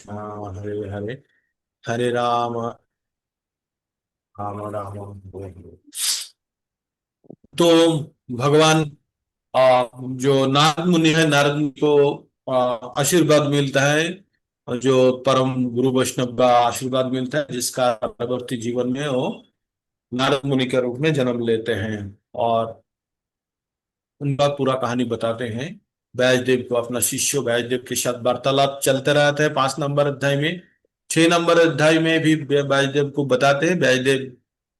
हरे हरे, हरे राम राम राम हरे हरे। तो भगवान जो नारद मुनि है, नारद मुनि को आशीर्वाद मिलता है, और जो परम गुरु वैष्णव का आशीर्वाद मिलता है, जिसका परवर्ती जीवन में वो नारद मुनि के रूप में जन्म लेते हैं। और उनका पूरा कहानी बताते हैं। व्यासदेव को अपना शिष्य व्यासदेव के साथ वार्तालाप चलते रहते हैं 5 नंबर अध्याय में। 6 नंबर अध्याय में भी व्यासदेव को बताते हैं। व्यासदेव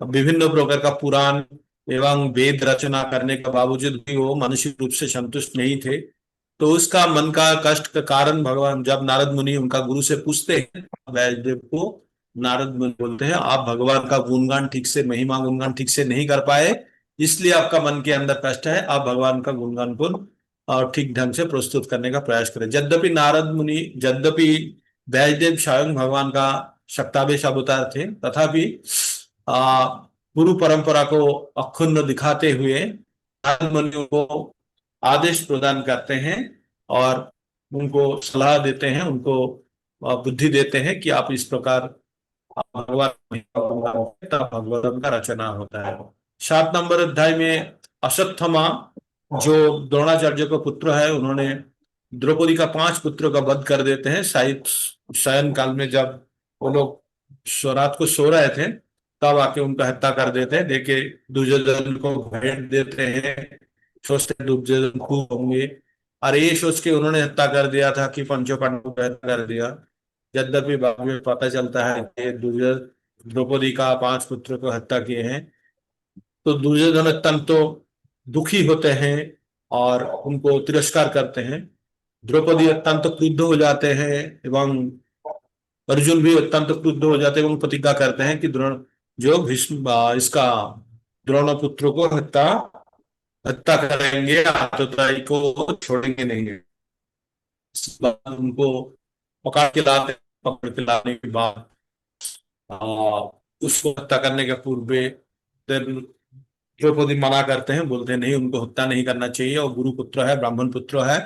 विभिन्न प्रकार का पुराण एवं वेद रचना करने के बावजूद भी वो मानसिक रूप से संतुष्ट नहीं थे। तो उसका मन का कष्ट का कारण भगवान जब नारद मुनि उनका गुरु से पूछते हैं, व्यासदेव को नारद मुनि बोलते हैं, आप भगवान का गुणगान ठीक से, महिमा गुणगान ठीक से नहीं कर पाए, इसलिए आपका मन के अंदर कष्ट है। आप भगवान का गुणगान को और ठीक ढंग से प्रस्तुत करने का प्रयास करें। यद्यपि व्यासदेव स्वयं भगवान का शक्तावेश अवतार थे, तथापि आ, गुरु परंपरा को अखुन्न दिखाते हुए नारद मुनि को आदेश प्रदान करते हैं और उनको सलाह देते हैं, उनको बुद्धि देते हैं कि आप इस प्रकार भगवान तब भगवतम का रचना होता है। 7 नंबर अध्याय में अश्वत्थामा जो द्रोणाचार्य का पुत्र है, उन्होंने द्रौपदी का 5 पुत्रों का वध कर देते हैं। शायद शयन काल में जब वो लोग रात को सो रहे थे, तब आके उनका हत्या कर देते हैं। देखे दुर्योधन को भेंट देते हैं, सोचते हैं दुर्योधन खूब होंगे, और ये सोच के उन्होंने हत्या कर दिया था कि पंचों पांडवों को हत्या कर दिया। यद्यपि बाद में पता चलता है कि दुर्योधन द्रौपदी का 5 पुत्रों को हत्या किए हैं। तो दुर्योधन अत्यंत तो दुखी होते हैं और उनको तिरस्कार करते हैं। द्रौपदी अत्यंत क्रुद्ध हो जाते हैं एवं अर्जुन भी अत्यंत क्रुद्ध हो जाते हैं एवं प्रतिज्ञा करते हैं कि द्रोण जो भीष्म इसका द्रोण पुत्र को हत्या हत्या करेंगे, आतताई को छोड़ेंगे नहीं। इस बात उनको पकड़ के लाने के बाद आ, उसको हत्या करने के पूर्व फिर द्रौपदी मना करते हैं, बोलते हैं नहीं, उनको हत्या नहीं करना चाहिए, और गुरु पुत्र है, ब्राह्मण पुत्र है,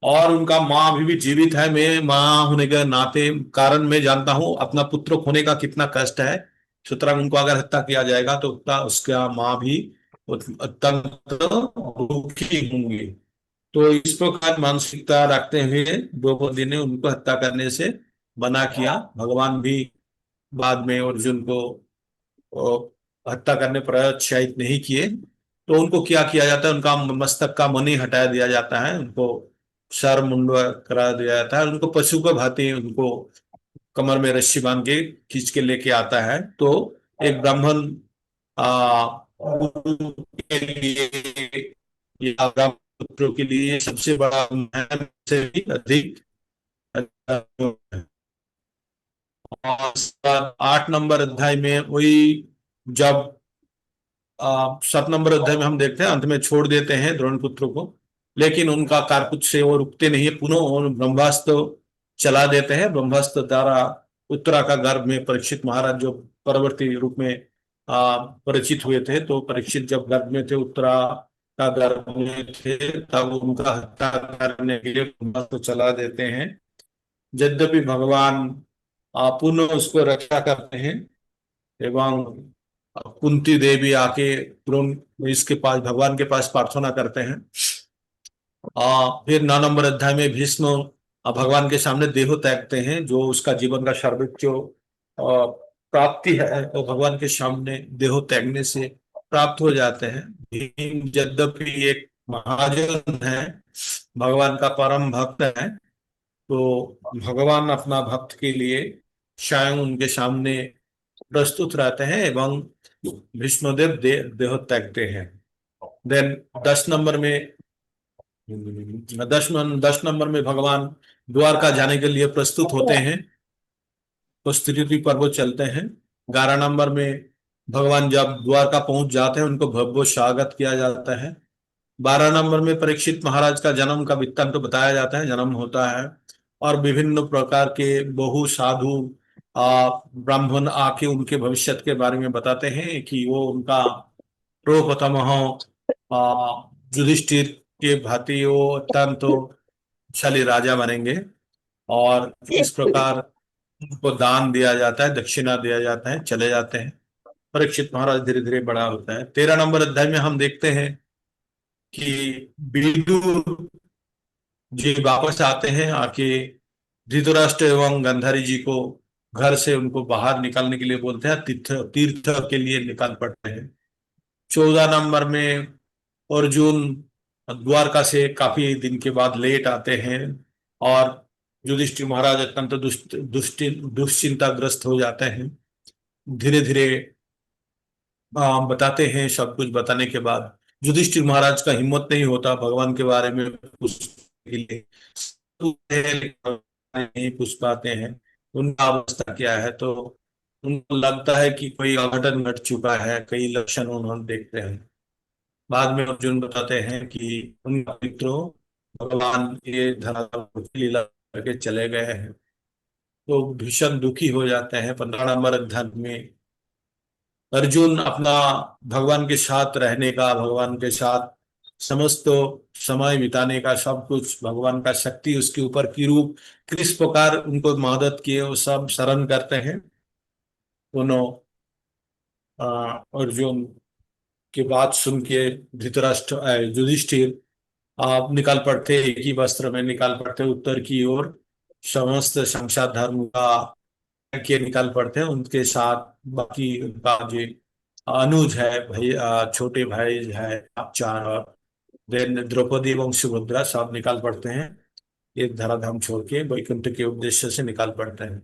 और उनका माँ अभी भी जीवित है। मैं माँ होने के नाते कारण मैं जानता हूँ अपना पुत्र खोने का कितना कष्ट है। सुतरां उनको अगर हत्या किया जाएगा तो उसका माँ भी अत्यंत दुखी होंगी। तो इस प्रकार मानसिकता रखते हुए द्रौपदी ने उनको हत्या करने से मना किया। भगवान भी बाद में अर्जुन को हत्या करने पर उत्साहित नहीं किए। तो उनको क्या किया जाता है, उनका मस्तक का मणि हटा दिया जाता है, उनको सर मुंडवा करा दिया जाता है, उनको पशु को भांति उनको कमर में रस्सी बांध के खींच के लेके आता है। तो एक ब्राह्मण गुरु के लिए या ब्राह्मण पुत्रों के लिए सबसे बड़ा महल से भी अधिक और 8 नंबर अध्याय में वही जब 7 नंबर अध्याय में हम देखते हैं अंत में छोड़ देते हैं द्रोण पुत्र को, लेकिन उनका कारकुच से वो रुकते नहीं है, पुनः वो ब्रह्मास्त्र चला देते हैं। ब्रह्मास्त्र द्वारा उत्तरा का गर्भ में परीक्षित महाराज जो परवर्ती रूप में परिचित हुए थे, तो परीक्षित जब गर्भ में थे, उत्तरा का गर्भ में थे, तब उनका हत्या करने के लिए ब्रह्मास्त्र चला देते हैं। यद्यपि भगवान पुनः उसको रक्षा करते हैं एवं कुंती देवी आके तुरंत इसके पास भगवान के पास प्रार्थना करते हैं। फिर 9 नंबर अध्याय में भीष्म भगवान के सामने देह त्यागते हैं, जो उसका जीवन का सर्वोच्च प्राप्ति है, तो भगवान के सामने देह त्यागने से प्राप्त हो जाते हैं। भीम यद्यपि एक महाजन है, भगवान का परम भक्त है, तो भगवान अपना भक्त के लिए स्वयं उनके सामने प्रस्तुत रहते हैं एवं भीष्मदेव देह त्यागते हैं। देन 10 नंबर में 10 नंबर में भगवान द्वारका जाने के लिए प्रस्तुत होते हैं, तो स्तुति पर्व चलते हैं। 11 नंबर में भगवान जब द्वारका पहुंच जाते हैं, उनको भव्य स्वागत किया जाता है। 12 नंबर में परीक्षित महाराज का जन्म का वृत्तांत तो बताया जाता है, जन्म होता है और विभिन्न प्रकार के बहु साधु ब्राह्मण आके उनके भविष्य के बारे में बताते हैं कि वो उनका प्रोपतमः युधिष्ठिर के भांति वो अत्यंत शाली राजा बनेंगे। और इस प्रकार उनको दान दिया जाता है, दक्षिणा दिया जाता है, चले जाते हैं। परीक्षित महाराज धीरे धीरे बड़ा होता है। 13 नंबर अध्याय में हम देखते हैं कि विदुर जी वापस आते हैं, आके धृतराष्ट्र एवं गांधारी जी को घर से उनको बाहर निकालने के लिए बोलते हैं, तीर्थ तीर्थ के लिए निकाल पड़ते हैं। 14 नंबर में अर्जुन द्वारका से काफी दिन के बाद लेट आते हैं, और युधिष्ठिर महाराज अत्यंत दुश्चिंताग्रस्त हो जाते हैं। धीरे धीरे बताते हैं। सब कुछ बताने के बाद युधिष्ठिर महाराज का हिम्मत नहीं होता भगवान के बारे में पूछने के लिए, नहीं पूछ पाते हैं उनका अवस्था क्या है। तो उनको लगता है कि कोई अघटन घट चुका है, कई लक्षण उन्होंने देखते हैं। बाद में अर्जुन बताते हैं कि उनका मित्रों भगवान ये धरातल पर लीला करके चले गए हैं। तो भीषण दुखी हो जाते हैं। 15 नंबर अध्याय में अर्जुन अपना भगवान के साथ रहने का, भगवान के साथ समस्त समय बिताने का, सब कुछ भगवान का शक्ति उसके ऊपर की रूप किस प्रकार उनको मदद किए वो सब स्मरण करते हैं। दोनों अर्जुन की बात सुन के धृतराष्ट्र युधिष्ठिर आप निकाल पड़ते, एक ही वस्त्र में निकाल पड़ते उत्तर की ओर, समस्त संसार धर्म का के निकाल पड़ते हैं। उनके साथ बाकी उनका जो अनुज है भाई, छोटे भाई है आप चार, और देन द्रौपदी एवं सुभद्रा सब निकाल पड़ते हैं। ये धराधाम छोड़ के वैकुंठ के उद्देश्य से निकाल पड़ते हैं।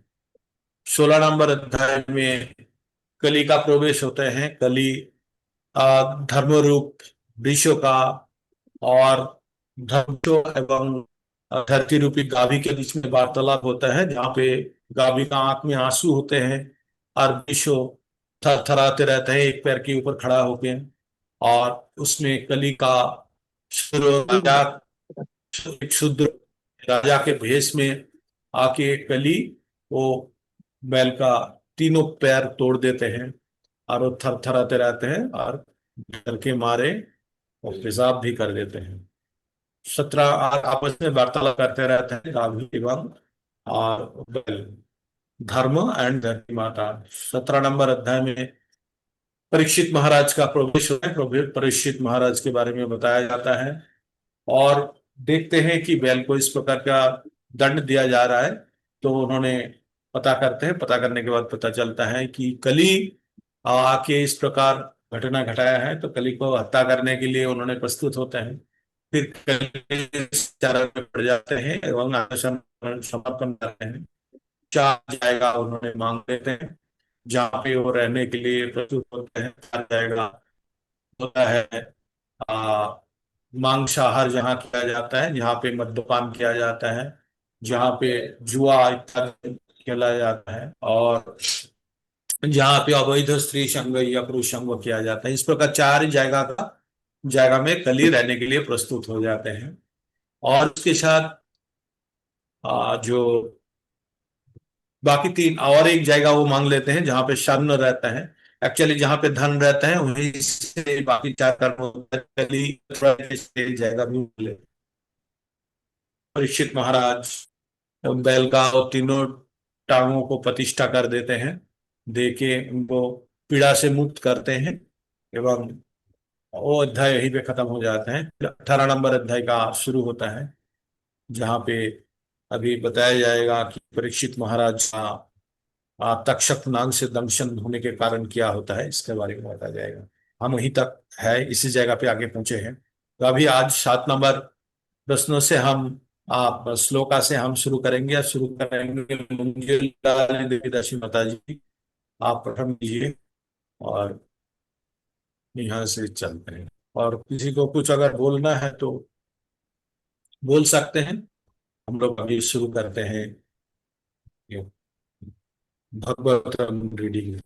16 नंबर अध्याय में कली का प्रवेश होते हैं। कली धर्म रूप विश्व का और धर्मो एवं धरती रूपी गाभी के बीच में वार्तालाप होता है, जहाँ पे गाभी का आंख में आंसू होते हैं और विश्व थरथराते रहते हैं एक पैर के ऊपर खड़ा होके। और उसमें कली का राजा, एक शुद्र राजा के भेष में आके कली वो बैल का तीनों पैर तोड़ देते हैं, और वो थरथराते रहते हैं और डर के मारे वो पेशाब भी कर देते हैं। 17 आपस में वार्तालाप करते रहते हैं गाभी एवं और बैल, धर्म एंड धरती माता। 17 नंबर अध्याय में परीक्षित महाराज का प्रवेश होता है। परीक्षित महाराज के बारे में बताया जाता है, और देखते हैं कि बैल को इस प्रकार का दंड दिया जा रहा है। तो उन्होंने पता करते हैं, पता करने के बाद पता चलता है कि कली आके इस प्रकार घटना घटाया है। तो कली को हत्या करने के लिए उन्होंने प्रस्तुत होते हैं। फिर कली चारा में पड़ जाते हैं एवं समर्पण करते हैं। चार जाएगा उन्होंने मांग लेते हैं, जहाँ पे वो रहने के लिए प्रस्तुत होते हैं। चार जाएगा होता है आ, मांसाहार जहाँ किया जाता है, जहाँ पे मद्यपान किया जाता है, जहाँ पे जुआ इत्यादि खेला जाता है, और जहाँ पे अवैध स्त्री संग या पुरुष संग किया जाता है। इस प्रकार चार जगह में कली रहने के लिए प्रस्तुत हो जाते हैं। और उसके साथ जो बाकी तीन और एक जगह वो मांग लेते हैं जहाँ पे शन रहता है। एक्चुअली जहाँ पे धन रहता है वहीं से बाकी चार कर्म होता है। कली थोड़ा जगह भी मिले। परीक्षित महाराज बैल का और तीनों टांगों को प्रतिष्ठा कर देते हैं, दे के उनको पीड़ा से मुक्त करते हैं, एवं वो अध्याय यहीं पे खत्म हो जाता है। 18 नंबर अध्याय का शुरू होता है, जहाँ पे अभी बताया जाएगा कि परीक्षित महाराज का तक्षक नाग से दंशन होने के कारण क्या होता है, इसके बारे में बताया जाएगा। हम वहीं तक है, इसी जगह पे आगे पहुंचे हैं। तो अभी आज 7 नंबर प्रश्नों से हम आप श्लोका से हम शुरू करेंगे, या शुरू करेंगे मंजुला देवी दासी माता जी। आप प्रथम कीजिए और यहाँ से चलते हैं। और किसी को कुछ अगर बोलना है तो बोल सकते हैं। हम लोग अभी शुरू करते हैं ये भगवत रीडिंग।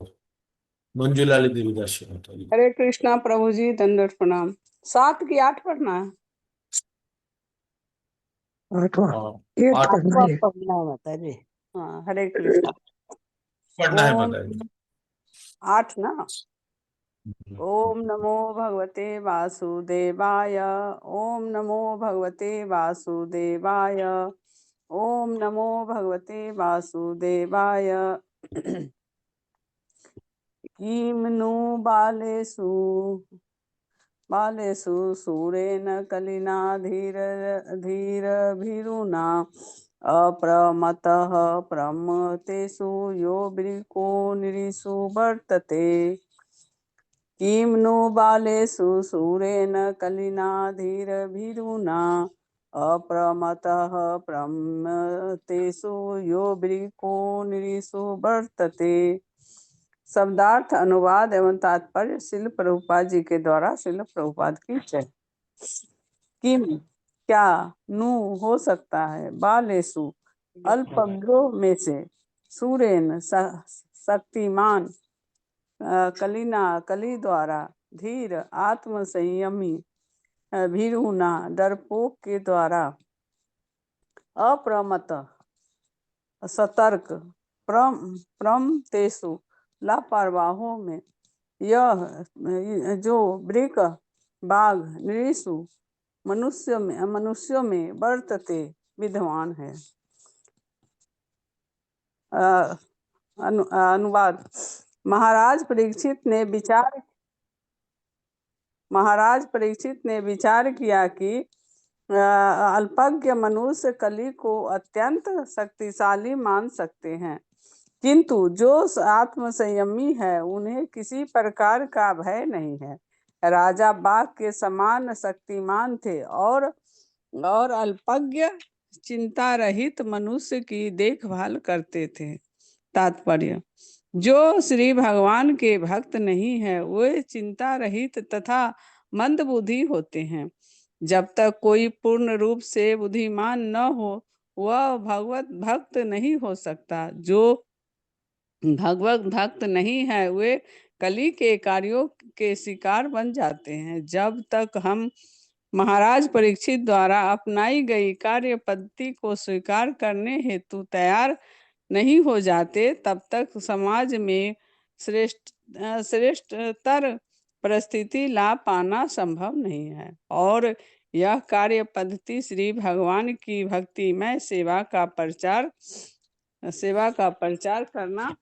मंजुला देवी दासी माता जी। हरे कृष्णा प्रभु जी, दंडवत प्रणाम। 7 की 8 पढ़ना है? आठवां पढ़ना है माता जी। हाँ, हरे कृष्णा। पढ़ना है ओम माता जी। 8 ना। ओम नमो भगवते वासुदेवाय। ओम नमो भगवते वासुदेवाय। ओम नमो भगवते वासुदेवाय। किमनु बालेषु बालेषु सूरेण कलिना धीरभिरुना अप्रमतः प्रमतेषु यो वृको निरीषु वर्तते। किमनु बालेषु सूरेण कलिना धीरभिरुना अप्रमतः प्रमतेषु यो वृको निरीषु वर्तते। शब्दार्थ, अनुवाद एवं तात्पर्य शिल प्रभुपाद जी के द्वारा। शिल प्रभुपाद की जय। किम क्या, नु हो सकता है, बालेसु अल्पज्ञों में से, सूरेन शक्तिमान, कलिना कली द्वारा, धीर आत्म संयमी, भीरुना डरपोक के द्वारा, अप्रमत सतर्क, प्रमतेषु लापरवाहों में, यह जो वृक बाघ नृषु मनुष्यों में वर्तते विद्वान है। अनुवाद। महाराज परीक्षित ने विचार किया कि अल्पज्ञ मनुष्य कली को अत्यंत शक्तिशाली मान सकते हैं, किंतु जो आत्म संयमी है उन्हें किसी प्रकार का भय नहीं है। राजा बाघ के समान शक्तिमान थे और अल्पज्ञ चिंता रहित मनुष्य की देखभाल करते थे। तात्पर्य। जो श्री भगवान के भक्त नहीं है वे चिंता रहित तथा मंदबुद्धि होते हैं। जब तक कोई पूर्ण रूप से बुद्धिमान न हो वह भगवत भक्त नहीं हो सकता। जो भगवत भक्त नहीं है वे कली के कार्यों के शिकार बन जाते हैं। जब तक हम महाराज परीक्षित द्वारा अपनाई गई कार्य पद्धति को स्वीकार करने हेतु तैयार नहीं हो जाते तब तक समाज में श्रेष्ठतर परिस्थिति ला पाना संभव नहीं है। और यह कार्य पद्धति श्री भगवान की भक्तिमय सेवा का प्रचार करना।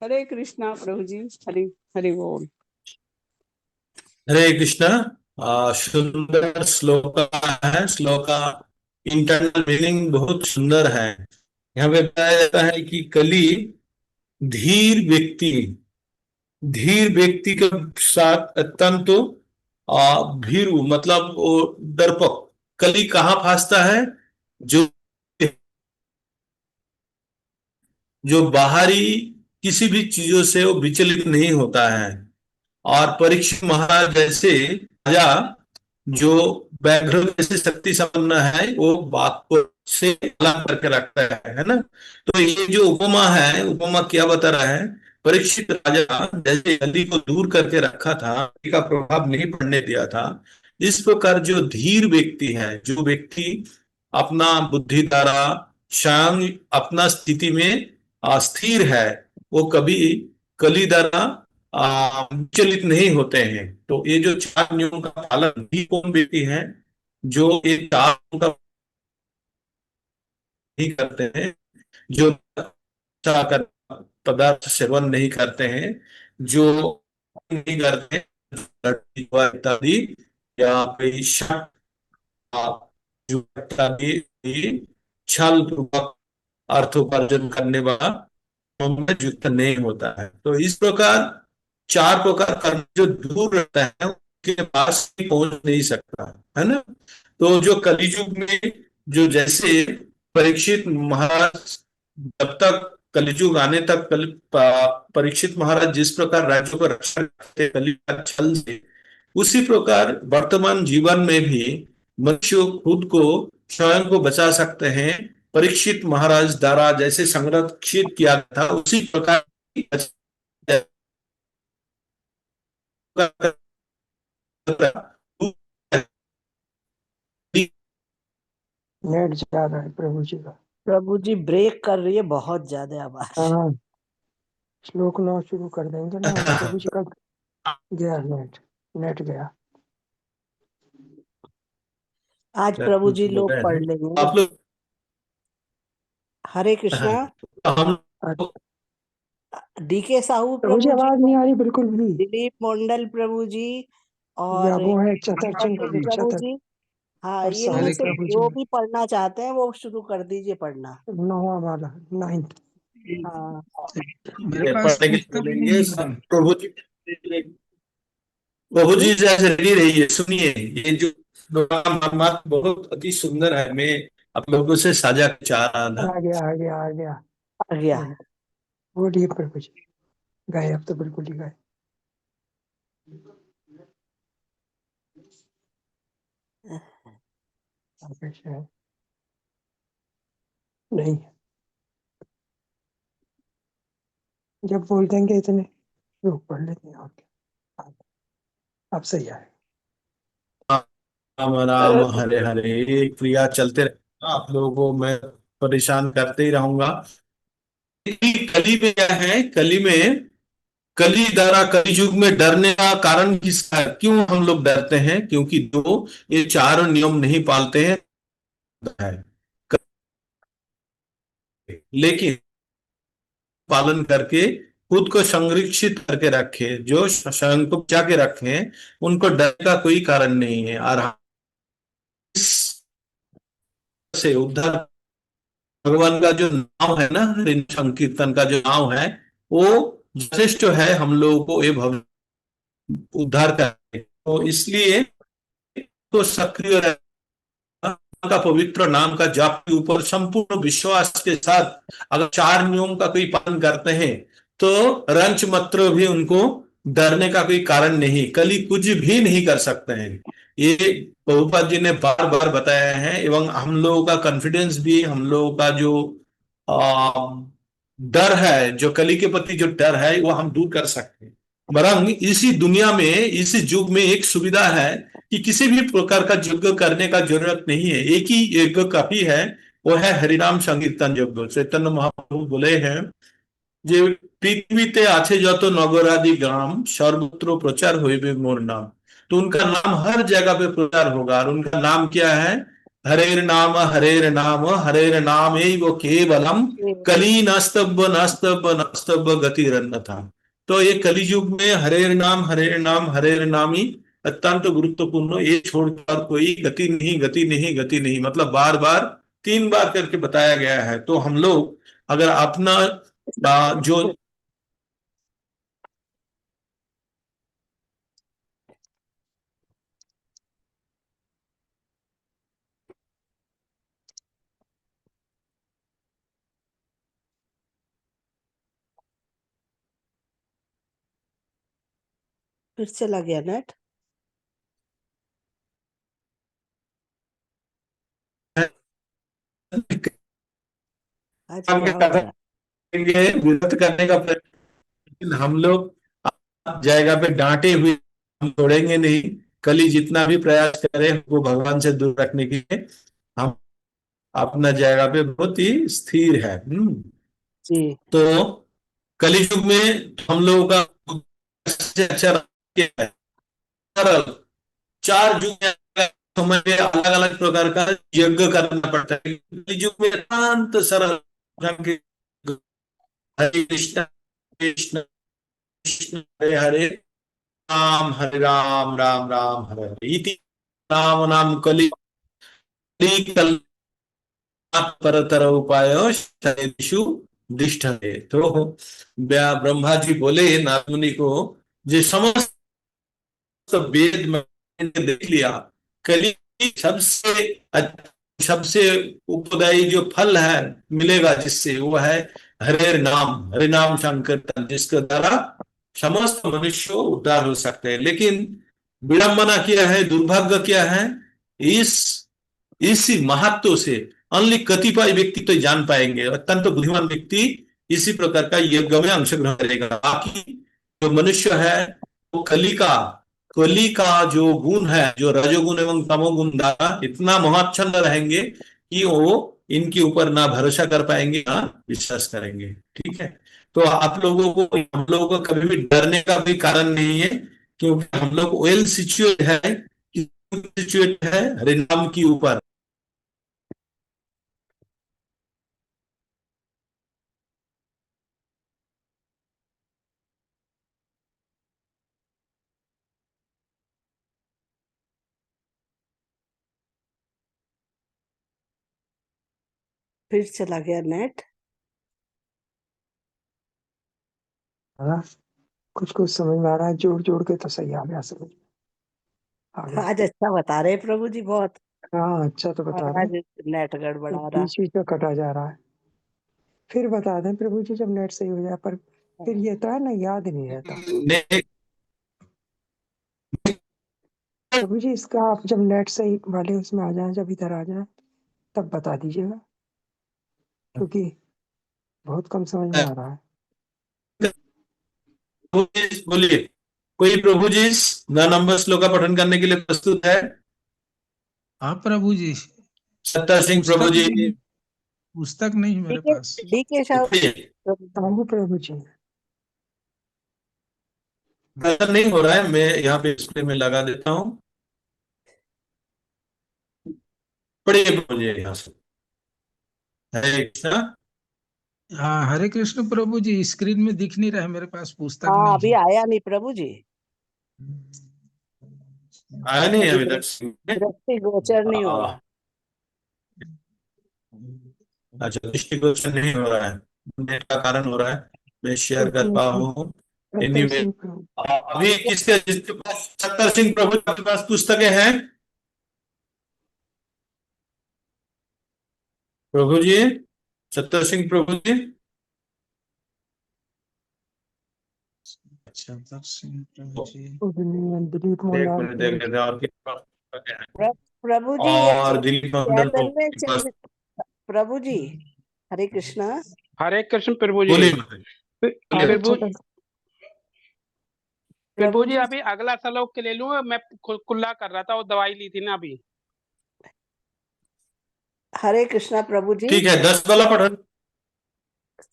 हरे कृष्णा प्रभु जी। हरि हरि बोल। हरे कृष्णा। सुंदर श्लोका है। श्लोका इंटरनल मीनिंग बहुत सुंदर है। यहाँ पे बताया जाता है कि कली धीर व्यक्ति धीर व्यक्ति के साथ अत्यंत भीरु मतलब वो डरपोक। कली कहाँ फंसता है? जो जो बाहरी किसी भी चीजों से वो विचलित नहीं होता है। और परीक्षित महाराज जैसे राजा जो व्याघ्र जैसे शक्ति संपन्न है वो बात को से अलग करके रखता है ना। तो ये जो उपमा है, उपमा क्या बता रहा है? परीक्षित राजा जैसे नदी को दूर करके रखा था, नदी का प्रभाव नहीं पड़ने दिया था, इस प्रकार जो धीर व्यक्ति है, जो व्यक्ति अपना बुद्धि द्वारा स्वयं अपना स्थिति में स्थिर है, वो कभी कली द्वारा विचलित नहीं होते हैं। तो ये जो चार नियमों का पालन भी कौन व्यक्ति है? जो ये चार नियमों का नहीं करते हैं, जो अच्छा कर पदार्थ सेवन नहीं करते हैं, जो नहीं करते इत्यादि, या कोई शक जो इत्यादि छल पूर्वक अर्थोपार्जन करने वाला में युक्त नहीं होता है। तो इस प्रकार चार प्रकार कर्म जो दूर रहता है उसके पास भी पहुंच नहीं सकता है ना। तो जो कलियुग में जो जैसे परीक्षित महाराज जब तक कलियुग आने तक परीक्षित महाराज जिस प्रकार राज्यों को रक्षा करते कली का छल से, उसी प्रकार वर्तमान जीवन में भी मनुष्य खुद को स्वयं को बचा सकते हैं। परीक्षित महाराज द्वारा जैसे संरक्षित किया था उसी प्रकार नेट जा रहा है प्रभु जी का। प्रभु जी ब्रेक कर रही है बहुत ज्यादा आवाज। हाँ, श्लोक 9 शुरू कर देंगे ना प्रभु जी का। गया नेट गया। आज प्रभु जी बोल लोग रहे पढ़ हैं लेंगे। आप लोग। हरे कृष्णा। हम डीके साहू प्रभु जी प्रभु जी, आवाज नहीं आ रही बिल्कुल भी। दिलीप मंडल प्रभु जी, या और वो है चतर चंद प्रभु चतर जी। हाँ, और इनमें साहिल से प्रभु जो जी, भी पढ़ना चाहते हैं वो शुरू कर दीजिए पढ़ना। 9वां वाला 9th। हाँ, मेरे पास पढ़ने के लिए पुस्तक बोलेंगे नहीं सब है। प्रभु जी। प्रभु जी जी जैसे रेडी रहिए, सुनिए ये जो प्रोग्राम बहुत अति सुंदर है। मैं आप लोगों से साझा चाह रहा था। आ गया आ गया आ गया आ गया। आ गया। बोलिए प्रभु जी, गए अब तो बिल्कुल ही गए। आगे शायद नहीं, जब बोल देंगे इतने लोग पढ़ लेते हैं और क्या। अब सही आए। राम राम हरे हरे, ये क्रिया चलते रहेगा। आप लोगों को मैं परेशान करते ही रहूंगा। कली में क्या है, कली में कली द्वारा कली युग में डरने का कारण किसका है, क्यों हम लोग डरते हैं? क्योंकि दो ये चारों नियम नहीं पालते हैं है। लेकिन पालन करके खुद को संरक्षित करके रखे, जो स्वयं को बचा के रखे, उनको डर का कोई कारण नहीं है। और इस से उद्धार, भगवान का जो नाम है ना, हरि संकीर्तन का जो नाम है, वो यथेष्ट है हम लोगों को ये भव उद्धार करने। तो इसलिए तो सक्रिय का पवित्र नाम का जाप के ऊपर संपूर्ण विश्वास के साथ अगर चार नियम का कोई पालन करते हैं तो रंच मात्र भी उनको डरने का कोई कारण नहीं, कली कुछ भी नहीं कर सकते हैं। ये प्रभुपाद जी ने बार बार बताया है, एवं हम लोगों का कॉन्फिडेंस भी, हम लोगों का जो आ, डर है, जो कली के प्रति जो डर है, वो हम दूर कर सकते हैं। बरंग इसी दुनिया में, इस युग में एक सुविधा है कि किसी भी प्रकार का यज्ञ करने का जरूरत नहीं है, एक ही यज्ञ काफी है, वो है हरिनाम संकीर्तन यज्ञ। चैतन्य महाप्रभु बोले हैं যে पृथ्वीते আছে যত नगरादि ग्राम सर्वत्र प्रचार होइबे मोर नाम। तो उनका नाम हर जगह पे प्रचार होगा। और उनका नाम क्या है? हरेर नाम हरेर नाम हरेर नाम एव केवलम कली नास्तब्य नास्तब्य नास्तब्य गतिरन्यथा। तो ये कलियुग में हरेर नाम हरेर नाम ही अत्यंत गुरुत्वपूर्ण। ये छोड़कर कोई गति नहीं, गति नहीं, गति नहीं, मतलब बार बार 3 बार करके बताया गया है। तो हम लोग अगर अपना जो फिर चला गया नेट। आज काम क्या के हो रहा है? करेंगे विरोध करने का प्रयत्न, लेकिन हम लोग जगह पे डांटे हुए हम छोड़ेंगे नहीं। कल ही जितना भी प्रयास करें हमको भगवान से दूर रखने के लिए, हम अपना जगह पे बहुत ही स्थिर है। जी तो कलयुग में हम लोगों का सबसे अच्छा क्या है? सरल। चार युग में समय में अलग अलग प्रकार का यज्ञ करना पड़ता है, कलयुग में शांत सरल ढंग के हरे कृष्ण कृष्ण कृष्ण हरे हरे, राम हरे राम राम राम हरे हरे इति राम नाम कलि कल परतर उपाय शतु दिष्ठते। तो ब्रह्मा जी बोले नारद मुनि को, जो समस्त वेद मैंने देख लिया, कली सबसे सबसे उपदायी जो फल है मिलेगा जिससे, वो है हरे नाम संकीर्तन, जिसके द्वारा समस्त मनुष्य उद्धार हो सकते हैं। लेकिन विडंबना क्या है, दुर्भाग्य क्या है, इस इसी महत्व से ओनली कतिपय व्यक्ति तो जान पाएंगे। अत्यंत बुद्धिमान व्यक्ति इसी प्रकार का यज्ञ में अंशग्रहण करेगा। बाकी जो मनुष्य है वो कली का जो गुण है, जो रजोगुण एवं तमोगुण द्वारा इतना मोहाच्छन्न रहेंगे कि वो इनके ऊपर ना भरोसा कर पाएंगे ना विश्वास करेंगे। ठीक है। तो आप लोगों को, हम लोगों को कभी भी डरने का भी कारण नहीं है, क्योंकि हम लोग वेल सिचुएटेड है कि सिचुएट है हरिनाम के ऊपर। फिर चला गया नेट। हाँ, कुछ कुछ समझ में आ रहा है, जोड़ जोड़ के तो सही आ गया समझ में। आ गया। आज अच्छा बता रहे हैं प्रभु जी बहुत। हाँ, अच्छा तो बता और रहे आज हैं, नेट तो गड़बड़ा रहा। बीच बीच में कटा जा रहा है। फिर बता दें प्रभु जी जब नेट सही हो जाए, पर फिर ये तो है ना, याद नहीं रहता। ने- प्रभु जी इसका आप जब नेट सही वाले उसमें आ जाए, जब इधर आ जाए तब बता दीजिएगा, क्योंकि बहुत कम समझ में आ रहा है। बोलिए, कोई प्रभु जी न नंबर श्लोक का पठन करने के लिए प्रस्तुत है? हाँ प्रभु जी, सत्तर सिंह प्रभु पुस्तक जी। नहीं, पुस्तक नहीं है मेरे डीके पास। डीके साहब तांबू प्रभु जी। दर्शन नहीं हो रहा है, मैं यहाँ पे स्क्रीन में लगा देता हूँ। पढ़िए प्रभु जी यहाँ से। हरे कृष्णा। हाँ, हरे कृष्ण प्रभु जी, स्क्रीन में दिख नहीं रहा है, मेरे पास पुस्तक हाँ नहीं अभी है। आया नहीं प्रभु जी। आया नहीं अभी अभी तक screen में? दृष्टि गोचर नहीं हो रहा। अच्छा, दृष्टिगोचर नहीं हो रहा है, नेट का कारण हो रहा है। मैं शेयर एक कर पा मिनट, हूँ। सत्तर एनीवे, सिंह प्रभु। अभी जिसके पास सत्तर सिंह प्रभु के पास पुस्तकें हैं? प्रभु जी, सत्तर सिंह प्रभु जी। सत्तर सिंह प्रभु जी, दिलीप एक मोहनलाल मिनट देख प्रभु लेते जी। हैं और किसके पास पुस्तकें हैं। प्रभु जी ये और दिलीप मंडल चैतन्य के पास। प्रभु जी हरे कृष्णा। हरे कृष्ण प्रभु जी। बोलिए आगे प्रभु चल। प्रभु जी अभी अगला श्लोक के ले लूं, मैं कुल्ला कर रहा था, वो दवाई ली थी ना अभी। हरे कृष्णा प्रभु जी। ठीक है, 10 वाला पठन।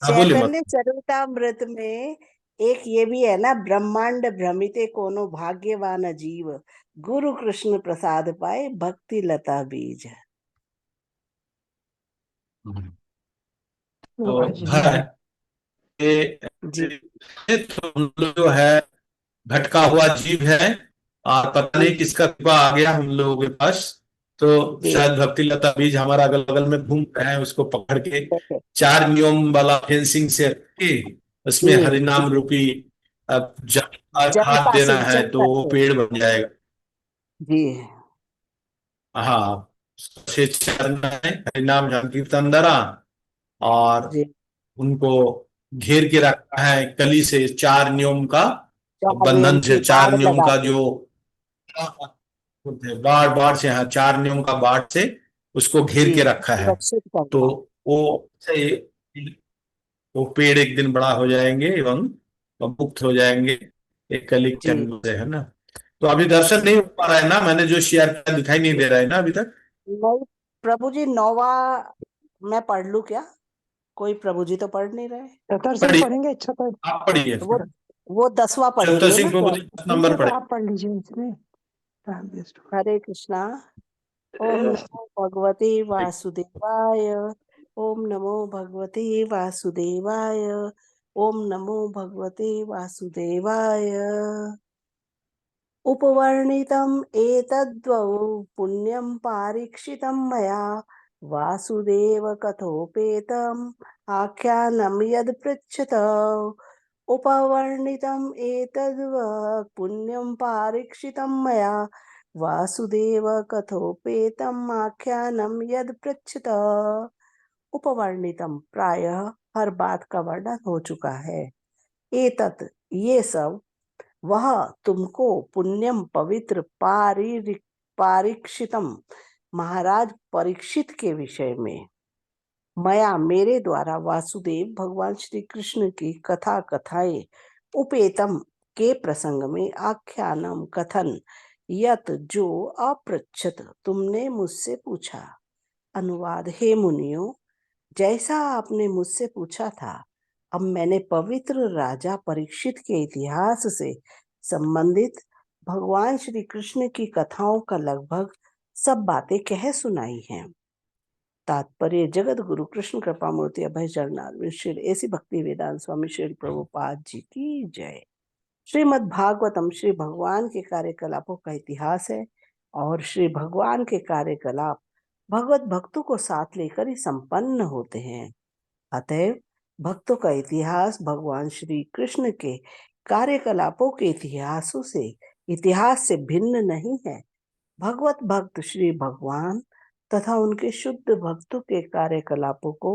हाँ बोलिए मत। चैतन्य चरितामृत में एक ये भी है ना, ब्रह्मांड भ्रमिते कोनो भाग्यवान जीव, गुरु कृष्ण प्रसाद पाए भक्ति लता बीज। तो है जी तो हम लोग जो है भटका हुआ जीव है, और पता नहीं किसका कृपा आ गया हम लोगों के पास। तो जी शायद भक्ति लता बीज हमारा अगल बगल में घूम रहे हैं, उसको पकड़ के 4 नियम वाला फेंसिंग से रख के उसमें जी हरिनाम रूपी अब खाद जनता देना से है तो जनता वो से। पेड़ बन जाएगा। जी हाँ, सबसे चरण है हरिनाम संकीर्तन द्वारा, और जी उनको घेर के रखा है कली से 4 नियम का चार नियम बंधन से, की 4 बाढ़ नियम लगा का के। जो बाढ़ बाढ़ से, हाँ 4 नियम का बाढ़ से उसको घेर जी के रखा है। सुरक्षित तो करना। वो से वो पेड़ एक दिन बड़ा हो जाएंगे एवं वो मुक्त हो जाएंगे एक कली के जी जन्म से, है ना। तो अभी दर्शन नहीं हो पा रहा है ना, मैंने जो शेयर किया दिखाई नहीं दे रहा है ना अभी तक। नहीं प्रभु जी, नौवा मैं पढ़ लूं क्या? कोई प्रभु जी तो पढ़ नहीं रहे। सत्तर सिंह पढ़िए, पढ़ेंगे, अच्छा पढ़। आप पढ़िए। वो 10वां सत्तर पढ़ेंगे सिंह ना। प्रभु जी 10 ठीक नंबर है, तो पढ़े। आप पढ़ लीजिए इसमें, टाइम वेस्ट हो हरे कृष्णा। ओम नमो भगवते वासुदेवाय। ओम नमो भगवते वासुदेवाय। ओम नमो भगवते वासुदेवाय। उपवर्णितम् एतद्वौ पुण्यं पारीक्षितं मया, वासुदेव कथोपेतम् आख्यानं यद् पृच्छत। उपवर्णितम् एतद्व पुण्यं पारीक्षितं मया, वासुदेव कथोपेतम् आख्यानं यद् पृच्छत। उपवर्णितम प्रायः हर बात का वर्णन हो चुका है। एतत् ये सब, वह तुमको पुण्यम पवित्र पारीक्षितम महाराज परीक्षित के विषय में, मया मेरे द्वारा वासुदेव भगवान श्री कृष्ण की कथा कथाएं, उपेतम के प्रसंग में आख्यानम कथन, यत जो अपृच्छत तुमने मुझसे पूछा। अनुवाद। हे मुनियों, जैसा आपने मुझसे पूछा था, अब मैंने पवित्र राजा परीक्षित के इतिहास से संबंधित भगवान श्री कृष्ण की कथाओं का लगभग सब बातें कह सुनाई हैं। तात्पर्य जगत गुरु कृष्ण कृपा मूर्ति अभय चरणार श्री ऐसी भक्ति वेदांत स्वामी श्री प्रभुपाद जी की जय। श्रीमद् भागवतम श्री भगवान के कार्यकलापों का इतिहास है और श्री भगवान के कार्यकलाप भगवत भक्तों को साथ लेकर ही संपन्न होते हैं। अतएव भक्तों का इतिहास भगवान श्री कृष्ण के कार्यकलापों के इतिहास से भिन्न नहीं है। भगवत भक्त श्री भगवान तथा उनके शुद्ध भक्तों के कार्यकलापों को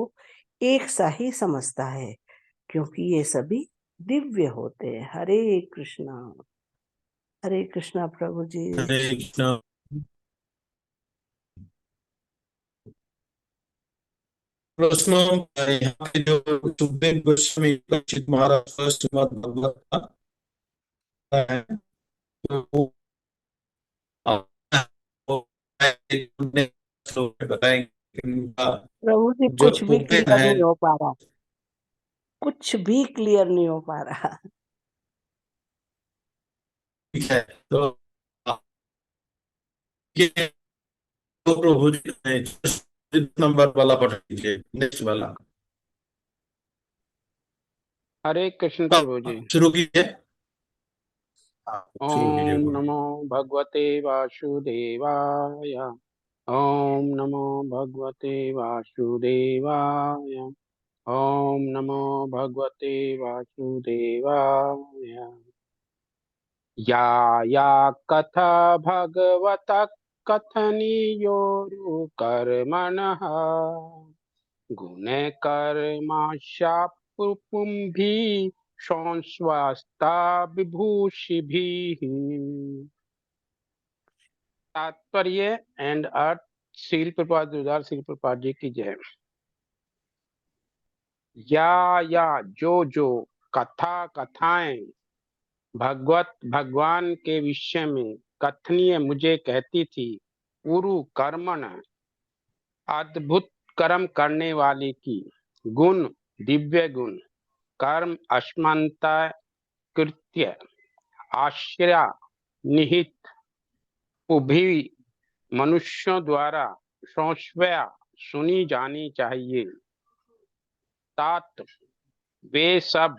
एक सा ही समझता है, क्योंकि ये सभी दिव्य होते हैं। हरे कृष्णा प्रभु जी। हरे कृष्णा। प्रश्नों यहाँ पे जो सुखदेव गोस्वामी परीक्षित महाराज श्रीमद् भगवत का है, तो वो बताएंगे उनका प्रभु जी जो कुछ भी ओपन क्लियर है। नहीं हो पा रहा, कुछ भी क्लियर नहीं हो पा रहा। ठीक है, तो ये तो प्रभु जी ने नंबर वाला पढ़ लीजिए, नेक्स्ट वाला। हरे कृष्ण हाँ, प्रभु जी। शुरू कीजिए। हाँ, शुरू कीजिए ओम गुरु। नमो भगवते वासुदेवाय। ओम नमो भगवते वासुदेवाय। ओम नमो भगवते वासुदेवाय। या कथा भगवतः कथनीयो कर्मणः गुणे कर्माशापुपुम्भिः संस्वास्ता विभूषिभिः। तात्पर्य एंड अर्थ श्रील प्रपाद श्री प्रपाद जी की जय। या जो कथाएं भगवान के विषय में कथनीय मुझे कहती थी, उरु कर्मण अद्भुत कर्म करने वाले की, गुण दिव्य गुण, कर्म अस्मन्ता कृत्य आश्रय निहित उभी मनुष्यों द्वारा संस्वया सुनी जानी चाहिए। तात वे सब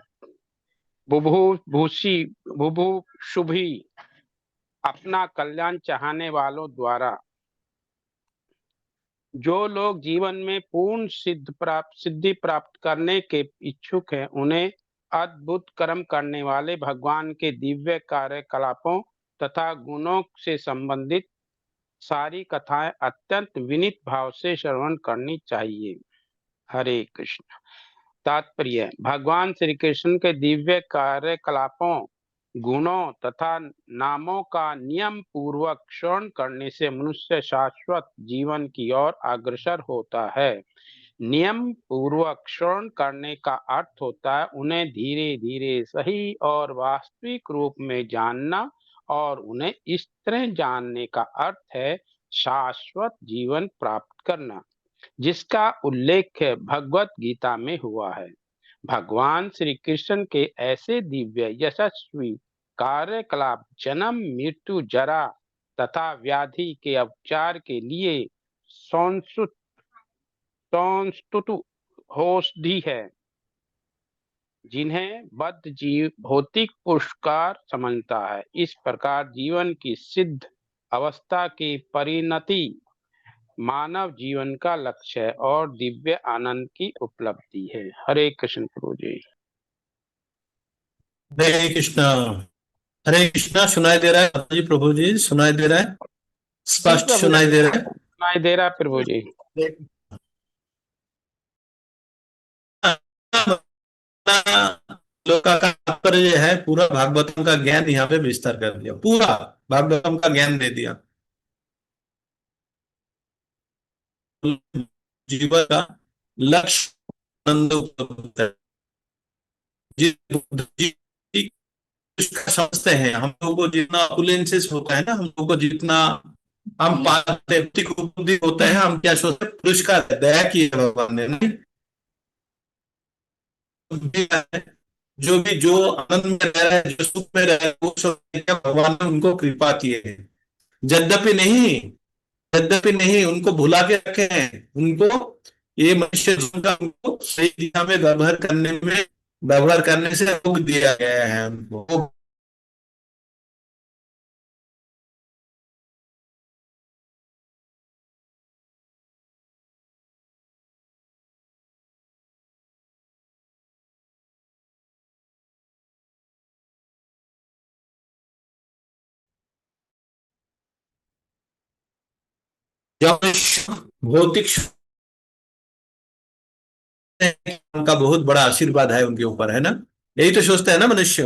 बुभुक्षुभि अपना कल्याण चाहने वालों द्वारा, जो लोग जीवन में पूर्ण सिद्धि प्राप्त करने के इच्छुक हैं, उन्हें अद्भुत कर्म करने वाले भगवान के दिव्य कार्यकलापों तथा गुणों से संबंधित सारी कथाएं अत्यंत विनीत भाव से श्रवण करनी चाहिए। हरे कृष्ण। तात्पर्य भगवान श्री कृष्ण के दिव्य कार्यकलापों, गुणों तथा नामों का नियम पूर्वक श्रवण करने से मनुष्य शाश्वत जीवन की ओर अग्रसर होता है। नियम पूर्वक श्रवण करने का अर्थ होता है उन्हें धीरे धीरे सही और वास्तविक रूप में जानना, और उन्हें इस तरह जानने का अर्थ है शाश्वत जीवन प्राप्त करना, जिसका उल्लेख भगवत गीता में हुआ है। भगवान श्री कृष्ण के ऐसे दिव्य यशस्वी कार्यकलाप जन्म मृत्यु जरा तथा व्याधि के उपचार के लिए संस्तुत औषधि है, जिन्हें बद्ध जीव भौतिक पुरस्कार समझता है। इस प्रकार जीवन की सिद्ध अवस्था की परिणति मानव जीवन का लक्ष्य है और दिव्य आनंद की उपलब्धि है। हरे कृष्ण प्रभु जी। हरे कृष्णा। हरे कृष्णा। सुनाई दे रहा है जी प्रभु जी? सुनाई दे रहा है? स्पष्ट प्रभु सुनाई दे रहा है? सुनाई दे रहा प्रभु जी। लोक का तात्पर्य है पूरा भागवतम का ज्ञान यहाँ पे विस्तार कर दिया, पूरा भागवतम का ज्ञान दे दिया। जीवन का लक्ष्य आनंद उपलब्ध है। समझते हैं हम लोगों को, जितना अपुलेंसेस होता है ना, हम लोगों को जितना हम पाते उपलब्धि होता है, हम क्या सोचते हैं? पुरस्कार दया की है भगवान ने, नहीं जो आनंद में रह रहे हैं, जो सुख में रह रहे हैं, वो सब क्या भगवान ने उनको कृपा की है। यद्यपि नहीं, यद्यपि नहीं, उनको भुला के रखे हैं। उनको ये मनुष्य जीवन का उनको सही दिशा में व्यवहार करने से रोक दिया गया है उनको। जब भौतिक उनका बहुत बड़ा आशीर्वाद है उनके ऊपर, है ना, यही तो सोचता है ना मनुष्य।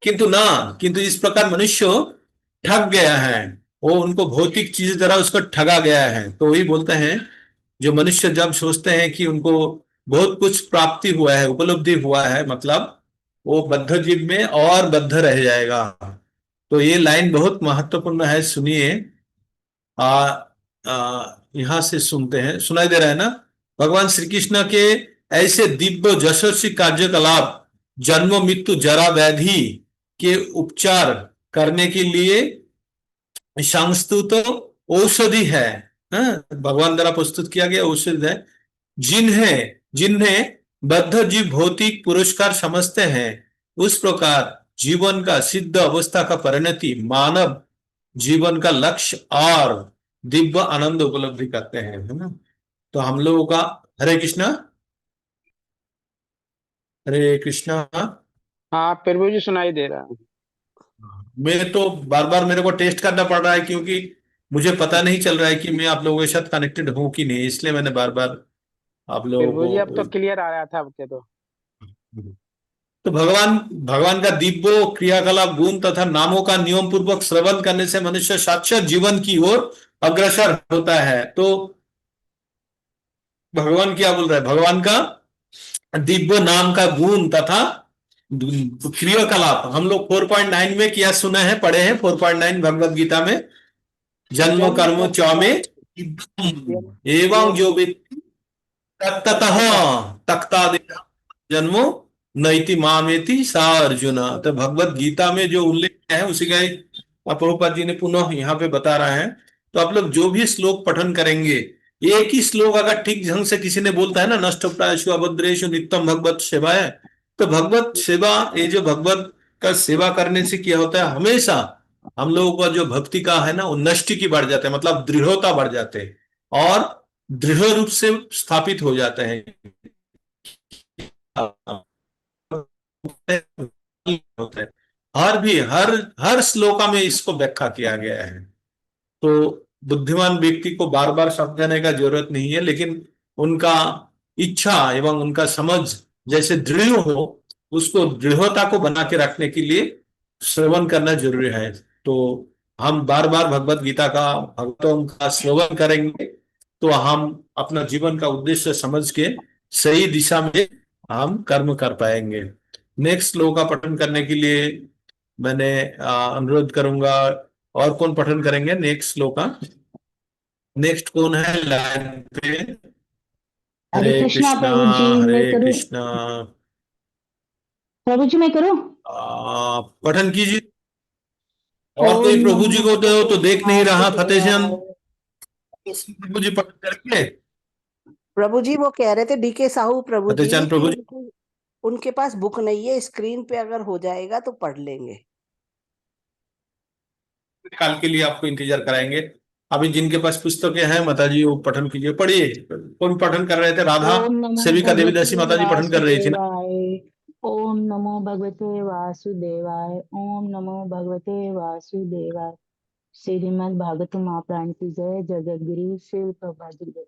किंतु इस प्रकार मनुष्य ठग गया है। वो उनको भौतिक चीज द्वारा उसको ठगा गया है। तो वही बोलते हैं, जो मनुष्य जब सोचते हैं कि उनको बहुत कुछ प्राप्ति हुआ है, उपलब्धि हुआ है, मतलब वो बद्ध जीव में और बद्ध रह जाएगा। तो ये लाइन बहुत महत्वपूर्ण है, सुनिए। यहाँ से सुनते हैं, सुनाई दे रहा है ना। भगवान श्री कृष्ण के ऐसे दिव्य यशस्वी कार्यकलाप जन्म मृत्यु जरा व्याधि के उपचार करने के लिए संस्तुत औषधि है। हाँ? भगवान द्वारा प्रस्तुत किया गया औषधि है। जिन्हें जिन्हें बद्ध जीव भौतिक पुरस्कार समझते हैं, उस प्रकार जीवन का सिद्ध अवस्था का परिणति मानव जीवन का लक्ष्य और दिव्य आनंद उपलब्धि करते हैं, है ना। तो हम लोगों का हरे कृष्णा, हरे कृष्णा। हाँ प्रभु जी सुनाई दे रहा है। मैं तो बार बार मेरे को टेस्ट करना पड़ रहा है, क्योंकि मुझे पता नहीं चल रहा है कि मैं आप लोगों के साथ कनेक्टेड हूं कि नहीं, इसलिए मैंने बार बार आप प्रभु जी लोगों अब तो क्लियर आ रहा था आपके तो। को। तो भगवान भगवान का दिव्य क्रियाकलाप गुण तथा नामों का नियम पूर्वक श्रवण करने से मनुष्य साक्षात जीवन की ओर अग्रसर होता है। तो भगवान क्या बोल रहा है, भगवान का दिव्य नाम का गुण तथा क्रियाकलाप हम लोग 4.9 में क्या सुना है, पढ़े हैं 4.9 भगवत गीता में। जन्म जन्म कर्म कर्म च में चापल्य एवं जो योग व्यक्ति तत्ततः तथा तख्ता जन्मो नैति मामेति सा अर्जुन। तो भगवत गीता में जो उल्लेख है उसी का प्रभुपाद जी ने पुनः यहाँ पे बता रहा है। तो आप लोग जो भी श्लोक पठन करेंगे, एक ही श्लोक अगर ठीक ढंग से किसी ने बोलता है ना, नष्ट प्रायशु अभद्रेशु नित्यम भगवत सेवाय, तो भगवत सेवा, ये जो भगवत का सेवा करने से क्या होता है, हमेशा हम लोगों का जो भक्ति का है ना, वो नष्टि की बढ़ जाता है, मतलब दृढ़ता बढ़ जाते हैं और दृढ़ रूप से स्थापित हो जाते हैं। होता है। हर हर श्लोका में इसको व्याख्या किया गया है। तो बुद्धिमान व्यक्ति को बार बार समझाने का जरूरत नहीं है, लेकिन उनका इच्छा एवं उनका समझ जैसे दृढ़ हो, उसको दृढ़ता को बना के रखने के लिए श्रवण करना जरूरी है। तो हम बार बार भगवत गीता का, भगवतों का श्रवण करेंगे, तो हम अपना जीवन का उद्देश्य समझ के सही दिशा में हम कर्म कर पाएंगे। नेक्स्ट श्लोक का पठन करने के लिए मैंने अनुरोध करूंगा। और कौन पठन करेंगे नेक्स्ट श्लोक का? नेक्स्ट कौन है लाइन पे? हरे हरे कृष्णा कृष्णा, प्रभु जी, मैं हरे करूं? कृष्णा। प्रभु जी मैं करूं? पठन कीजिए। और ओम कोई प्रभु जी नमो को तो भगवते देख नहीं रहा, फतेह वासुदेवाय। चंद। प्रभु जी पठन करके। प्रभु जी वो कह रहे थे डीके साहू प्रभु फतेह जी चंद कि प्रभु जी उनके पास बुक नहीं है, स्क्रीन पे अगर हो जाएगा तो पढ़ लेंगे। काल के लिए आपको इंतजार कराएंगे। अभी जिनके पास पुस्तकें हैं माता जी, वो पठन कीजिए, पढ़िए। कौन पठन कर रहे थे? राधा ओम नमो सेविका देवीदासी भगवते माता जी पठन कर रही थी ना। वासुदेवाय। ओम नमो भगवते वासुदेवाय। ओम नमो भगवते वासुदेवाय। श्रीमद् भागवत महापुराण की जय। जगद्गुरु शिल प्रभुपाद की जय।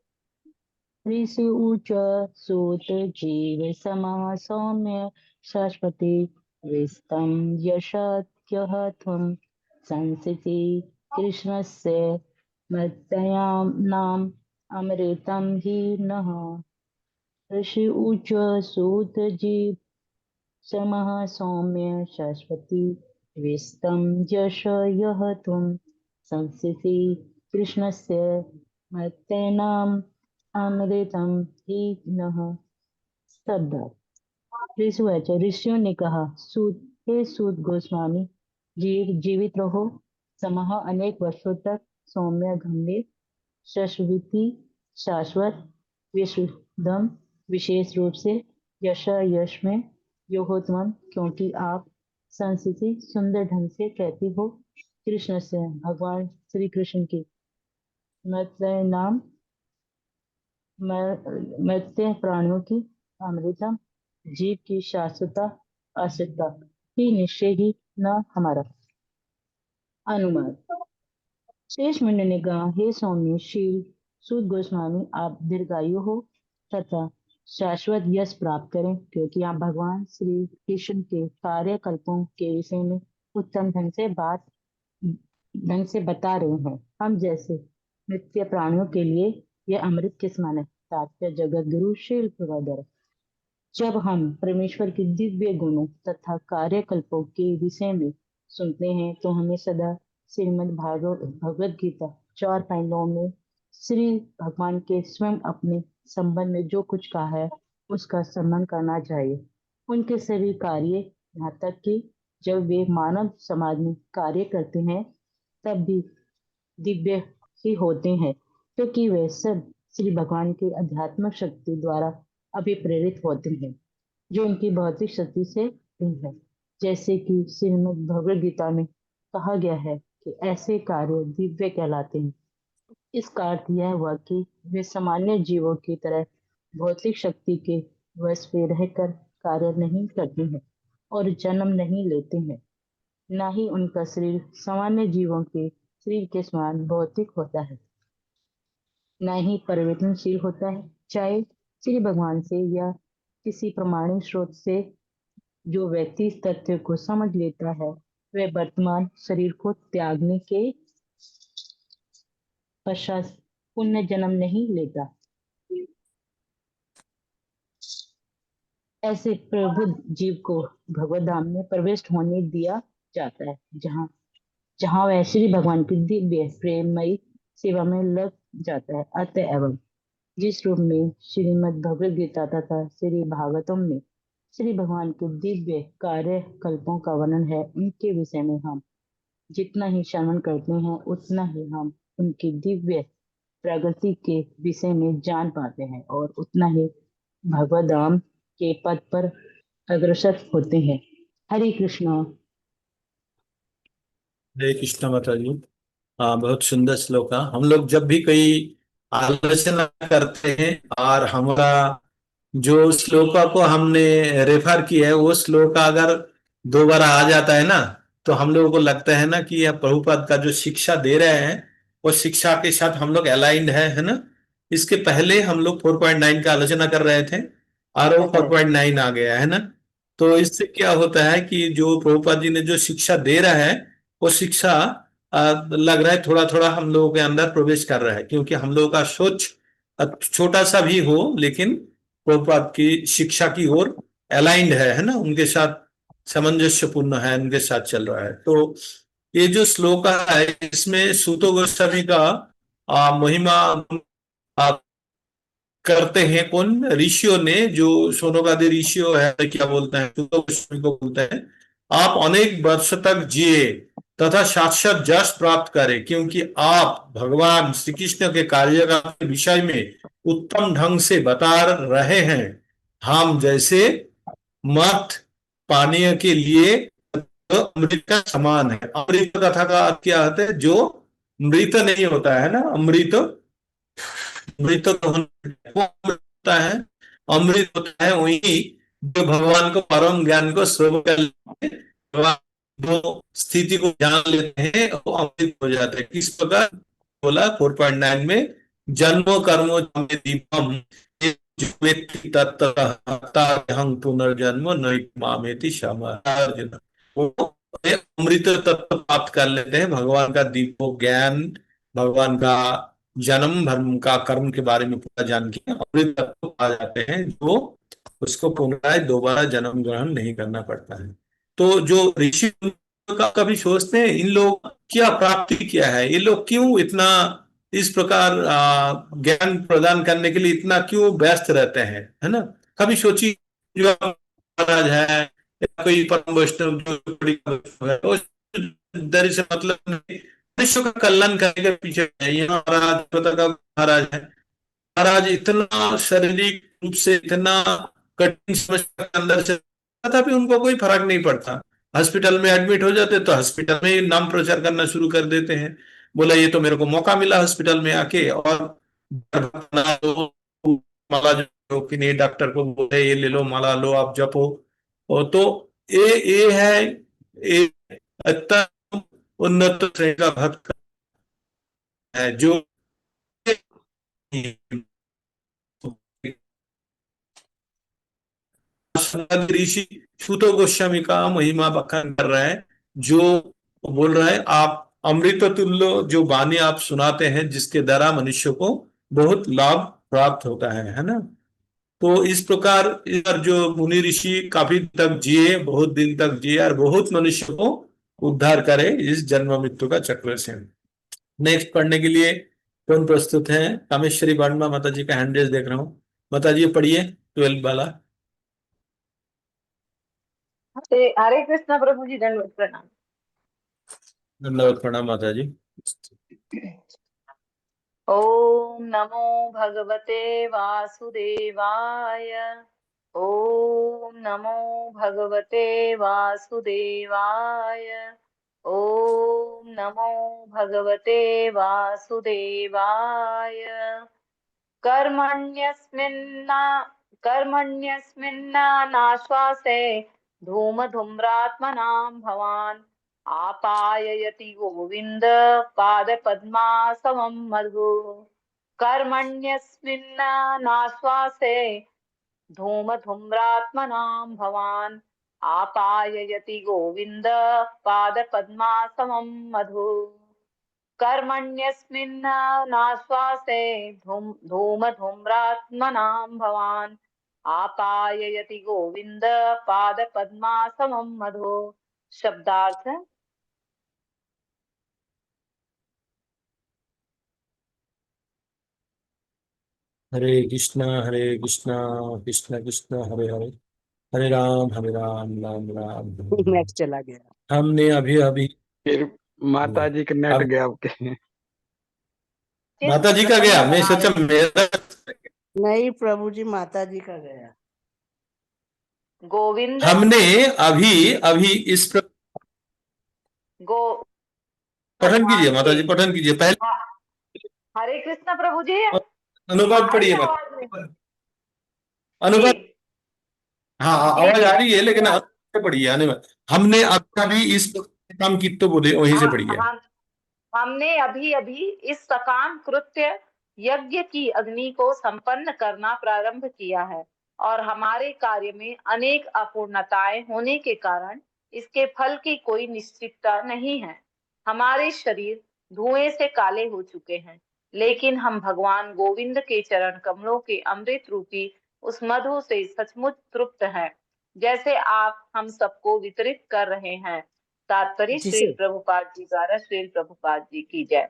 ऋषि उच सूत जीव समः सौम्य सरस्वती विस्तम यशत्यः त्वं संसिति कृष्णस्य मत्तयानाम् अमृतं हि नः। ऋषि उच सूत जीव समः सौम्य सरस्वती विस्तम यशयः त्वं संसिति कृष्णस्य मत्तेनाम् अमृतं हि नः। श्रद्धा। ऋषिवाच ऋषियों ने कहा, सूत हे सूत गोस्वामी, जीवित रहो। समः अनेक वर्षों तक सौम्य गंभीर शश्वती शाश्वत विशुद्धम विशेष रूप से यश में योहोत्तम, क्योंकि आप संस्कृति सुंदर ढंग से कहती हो। कृष्ण से भगवान श्री कृष्ण की नाम मृत्य प्राणियों की अमृतम, जीव की शाश्वता अश्वता ही निश्चय ही न हमारा अनुमान। शेष मुनि ने कहा, हे सौम्य शील सूत गोस्वामी, आप दीर्घायु हो तथा शाश्वत यश प्राप्त करें, क्योंकि आप भगवान श्री कृष्ण के कार्यकल्पों के विषय में उत्तम ढंग से बता रहे हैं। हम जैसे नित्य प्राणियों के लिए यह अमृत के समान है। तात्पर्य जगत गुरु शील प्रवर्धक। जब हम परमेश्वर के दिव्य गुणों तथा कार्यकल्पों के विषय में सुनते हैं तो हमें सदा श्रीमद् भगवद गीता 4 पहलुओं में श्री भगवान के स्वयं अपने संबंध में जो कुछ कहा है उसका सम्मान करना चाहिए। उनके सभी कार्य, यहाँ तक कि जब वे मानव समाज में कार्य करते हैं तब भी दिव्य ही होते हैं, क्योंकि वे सब श्री भगवान की आध्यात्मिक शक्ति द्वारा अभिप्रेरित होते हैं, जो उनकी भौतिक शक्ति से भिन्न है। जैसे कि श्रीमद् भगवद गीता में कहा गया है कि ऐसे कार्य दिव्य कहलाते हैं। इसका अर्थ यह हुआ कि वे सामान्य जीवों की तरह भौतिक शक्ति के वश में रहकर कार्य नहीं करते हैं और जन्म नहीं लेते हैं। न ही उनका शरीर सामान्य जीवों के शरीर के समान भौतिक होता है, न ही परिवर्तनशील होता है। चाहे श्री भगवान से या किसी प्रमाणिक स्रोत से जो व्यक्ति इस तथ्य को समझ लेता है, वह वर्तमान शरीर को त्यागने के पश्चात पुण्य जन्म नहीं लेता। ऐसे प्रबुद्ध जीव को भगवत धाम में प्रवेश होने दिया जाता है, जहाँ वह श्री भगवान की दिव्य प्रेममयी सेवा में लग जाता है। अतएव जिस रूप में श्रीमद् भगवद गीता तथा श्री भागवतम में श्री भगवान के दिव्य कार्य कल्पों का वर्णन है, उनके विषय में हम जितना ही श्रवण करते हैं उतना ही हम उनकी दिव्य प्रगति के विषय में जान पाते हैं और उतना ही भगवत धाम के पद पर अग्रसर होते हैं। हरे कृष्णा। हरे कृष्ण माता जी। हाँ, बहुत सुंदर श्लोक है। हम लोग जब भी कोई आलोचना करते हैं और हमारा जो श्लोका को हमने रेफर किया है वो श्लोक अगर दोबारा आ जाता है ना, तो हम लोगों को लगता है ना कि यह प्रभुपाद का जो शिक्षा दे रहे हैं वो शिक्षा के साथ हम लोग अलाइंड है ना। इसके पहले हम लोग 4.9 का आलोचना कर रहे थे और वो 4.9 आ गया है ना। तो इससे क्या होता है कि जो प्रभुपाद जी ने जो शिक्षा दे रहा है वो शिक्षा लग रहा है थोड़ा थोड़ा हम लोगों के अंदर प्रवेश कर रहा है, क्योंकि हम लोगों का सोच छोटा सा भी हो लेकिन प्रभुपाद की शिक्षा की ओर अलाइंड है ना, उनके साथ सामंजस्यपूर्ण है, उनके साथ चल रहा है। तो ये जो श्लोक है इसमें सूतो गोस्वामी का महिमा करते हैं कौन? ऋषियों ने, जो सोनोगादी ऋषियों है, क्या बोलते हैं, सूतो गोस्वामी को बोलते हैं, आप अनेक वर्ष तक जिए तथा शाश्वत यश प्राप्त करें, क्योंकि आप भगवान श्री कृष्ण के कार्य के विषय में उत्तम ढंग से बता रहे हैं। हम जैसे मत पानीय के लिए तो अमृत का समान है। अमृत कथा का अर्थ क्या होता है? जो मृत नहीं होता है ना, अमृत अमृत तो वो होता है, अमृत होता है वही जो भगवान को परम ज्ञान को स्व कर लेते हैं, भगवान वो स्थिति को जान लेते हैं, वो अमृत हो जाते हैं। किस प्रकार बोला 4.9 में, जन्मो कर्मो दीपम तत्तहं पुनर्जन्म नैमामेति अर्जुन। वो अमृत तत्व प्राप्त कर लेते हैं, भगवान का दीपो ज्ञान, भगवान का जन्म भर्म का कर्म के बारे में पूरा जान के अमृत तत्व आ जाते हैं, जो उसको पुनराय दोबारा जन्म ग्रहण नहीं करना पड़ता है। तो जो ऋषि का कभी सोचते हैं इन लोग क्या प्राप्ति किया है, ये लोग क्यों इतना इस प्रकार ज्ञान प्रदान करने के लिए इतना क्यों व्यस्त रहते हैं, है ना। कभी सोची जो महाराज है या कोई परम वैष्णव जो बड़ी वैष्णव है, तो दर से मतलब नहीं, मनुष्य का कल्याण करने के पीछे है। ये महाराज पता का महाराज है, महाराज इतना शारीरिक रूप से इतना कठिन समस्या के अंदर से, तथापि उनको कोई फर्क नहीं पड़ता। हॉस्पिटल में एडमिट हो जाते तो हॉस्पिटल में ही नाम प्रचार करना शुरू कर देते हैं। बोला ये तो मेरे को मौका मिला हॉस्पिटल में आके, और माला जो कि नहीं, डॉक्टर को बोले ये ले लो माला, लो आप जपो। और तो ये है, ये अत्यंत उन्नत श्रेणी का भक्त है जो सनद ऋषि सूतो गोस्वामी का महिमा बखान कर रहा है, जो बोल रहा है आप अमृत तुल्य जो वाणी आप सुनाते हैं, जिसके द्वारा मनुष्य को बहुत लाभ प्राप्त होता है ना। तो इस प्रकार इस पर जो मुनि ऋषि काफी तक जिए, बहुत दिन तक जिए और बहुत मनुष्य को उद्धार करे इस जन्म मृत्यु का चक्र से। नेक्स्ट पढ़ने के लिए कौन प्रस्तुत है? कामेश्वरी बांडमा माता जी का हैंड रेज देख रहा हूँ। माता जी पढ़िए 12 वाला। हरे कृष्ण प्रभु जी, दंडवत प्रणाम। धन्यवाद, प्रणाम माता जी। ओम नमो भगवते वासुदेवाय। ओम नमो भगवते वासुदेवाय। ओम नमो भगवते वासुदेवाय। कर्मण्यस्मिन्नाश्वासे धूमधूम्रात्मनां भवान् आपाययति गोविन्द पादपद्मासवं मधु। कर्मण्यस्मिन्नाश्वासे धूमधूम्रात्मनां भवान् आपाययति गोविन्द पादपद्मासवं मधु। कर्मण्यस्मिन्नाश्वासे धूमधूम्रात्मनां भवान् आपाययति गोविन्द पादपद्मासवं मधु। शब्दार्थ। हरे कृष्णा कृष्ण कृष्ण हरे हरे, हरे राम राम राम हरे। नेट चला गया। हमने अभी अभी फिर माता जी का नेट अब गया आपके। माता जी का गया, मैं सोचा मेरा। नहीं प्रभु जी, माता जी का गया। गोविंद हमने अभी अभी इस गो पठन कीजिए भगवान माता के। जी, पठन कीजिए पहले। हरे कृष्ण प्रभु जी। अनुवाद आ रही पढ़िए है माता, आवाज में जी? अनुवाद। हाँ हाँ, जी आवाज जी आ रही है जी। लेकिन अनुवाद से पढ़िए। अनुवाद हमने अभी इस काम की तो बोले वहीं से पढ़िए। हम हमने अभी अभी इस सकाम कृत्य यज्ञ की अग्नि को संपन्न करना प्रारंभ किया है, और हमारे कार्य में अनेक अपूर्णताएं होने के कारण इसके फल की कोई निश्चितता नहीं है। हमारे शरीर धुएं से काले हो चुके हैं, लेकिन हम भगवान गोविंद के चरण कमलों के अमृत रूपी उस मधु से सचमुच तृप्त हैं, जैसे आप हम सबको वितरित कर रहे हैं। तात्पर्य श्रील जिसे प्रभुपाद जी द्वारा। श्रील प्रभुपाद जी की जय।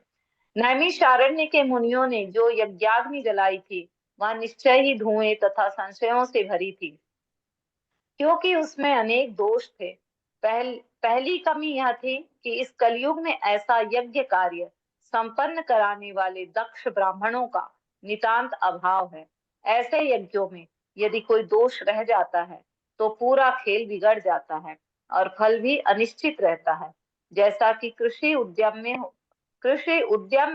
नैमिषारण्य के मुनियों ने जो यज्ञाग्नि जलाई थी, वह निश्चय ही धुएं तथा संशयों से भरी थी, क्योंकि उसमें अनेक दोष थे। पहली कमी यह थी कि इस कलयुग में ऐसा यज्ञ कार्य संपन्न कराने वाले दक्ष ब्राह्मणों का नितांत अभाव है। ऐसे यज्ञों में यदि कोई दोष रह जाता है तो पूरा खेल बिगड़ जाता है और फल भी अनिश्चित रहता है। जैसा कि कृषि उद्यम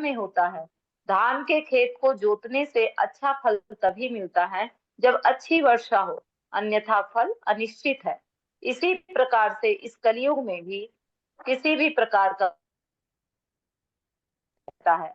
में होता है। धान के खेत को जोतने से अच्छा फल तभी मिलता है जब अच्छी वर्षा हो, अन्यथा फल अनिश्चित है। इसी प्रकार से इस कलयुग में भी किसी भी प्रकार का है।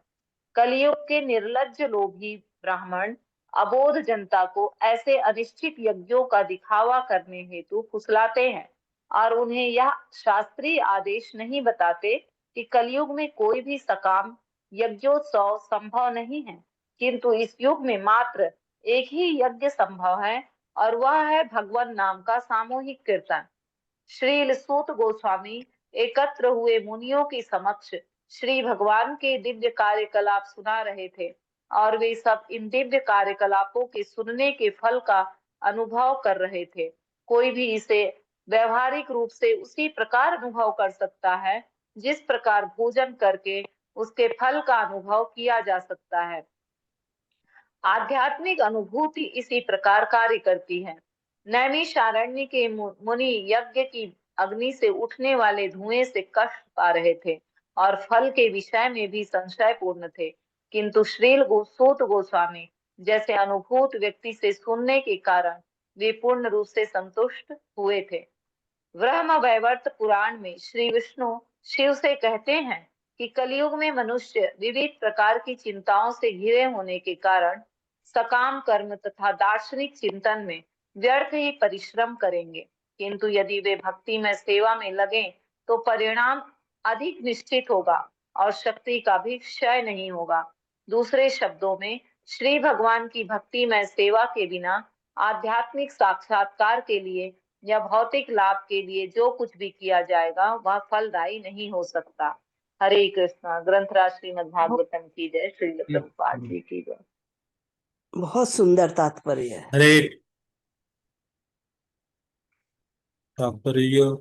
कलयुग के निर्लज्ज लोभी ब्राह्मण अबोध जनता को ऐसे अनिश्चित यज्ञों का दिखावा करने हेतु फुसलाते हैं, और उन्हें यह शास्त्रीय आदेश नहीं बताते कि कलयुग में कोई भी सकाम यज्ञोत्सव संभव नहीं है, किंतु इस युग में मात्र एक ही यज्ञ संभव है, और वह है भगवान नाम का सामूहिक कीर्तन। श्रील सूत गोस्वामी एकत्र हुए मुनियों के समक्ष श्री भगवान के दिव्य कार्यकलाप सुना रहे थे, और वे सब इन दिव्य कार्यकलापों के सुनने के फल का अनुभव कर रहे थे। कोई भी इसे व्यवहारिक रूप से उसी प्रकार अनुभव कर सकता है जिस प्रकार भोजन करके उसके फल का अनुभव किया जा सकता है। आध्यात्मिक अनुभूति इसी प्रकार कार्य करती है। नैमिषारण्य के मुनि यज्ञ की अग्नि से उठने वाले धुएं से कष्ट पा रहे थे और फल के विषय में भी संशय पूर्ण थे, किंतु श्रील सूत गोस्वामी जैसे अनुभूत व्यक्ति से सुनने के कारण वे पूर्ण रूप से संतुष्ट हुए थे। ब्रह्म वैवर्त पुराण में श्री विष्णु शिव से कहते हैं कि कलयुग में मनुष्य विविध प्रकार की चिंताओं से घिरे होने के कारण सकाम कर्म तथा दार्शनिक चिंतन में व्यर्थ ही परिश्रम करेंगे, किंतु यदि वे भक्ति में सेवा में लगे तो परिणाम अधिक निश्चित होगा और शक्ति का भी क्षय नहीं होगा। दूसरे शब्दों में श्री भगवान की भक्ति में सेवा के बिना आध्यात्मिक साक्षात्कार के लिए या भौतिक लाभ के लिए जो कुछ भी किया जाएगा वह फलदायी नहीं हो सकता। हरे कृष्णा। ग्रंथराज श्रीमद् भागवतम की जय। श्री प्रभुपाद जी की जय। बहुत सुंदर तात्पर्य है। हरे तात्पर्य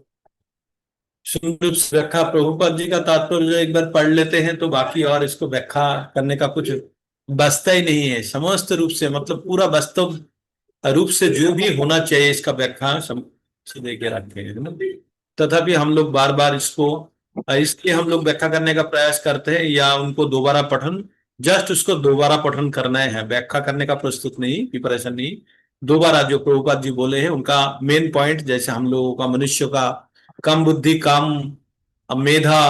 सुंदर व्याख्या प्रभुपाद जी का तात्पर्य एक बार पढ़ लेते हैं तो बाकी और इसको व्याख्या करने का कुछ बचता ही नहीं है। समस्त रूप से मतलब पूरा वास्तव रूप से जो भी होना चाहिए इसका व्याख्या से देके रखे हैं ना। तथापि हम लोग बार बार इसको इसलिए हम लोग व्याख्या करने का प्रयास करते हैं या उनको दोबारा पठन, जस्ट उसको दोबारा पठन करना है, व्याख्या करने का प्रस्तुत नहीं, प्रिपरेशन नहीं। दोबारा जो प्रभुपाद जी बोले हैं उनका मेन पॉइंट, जैसे हम लोगों का मनुष्य का कम बुद्धि, कम मेधा,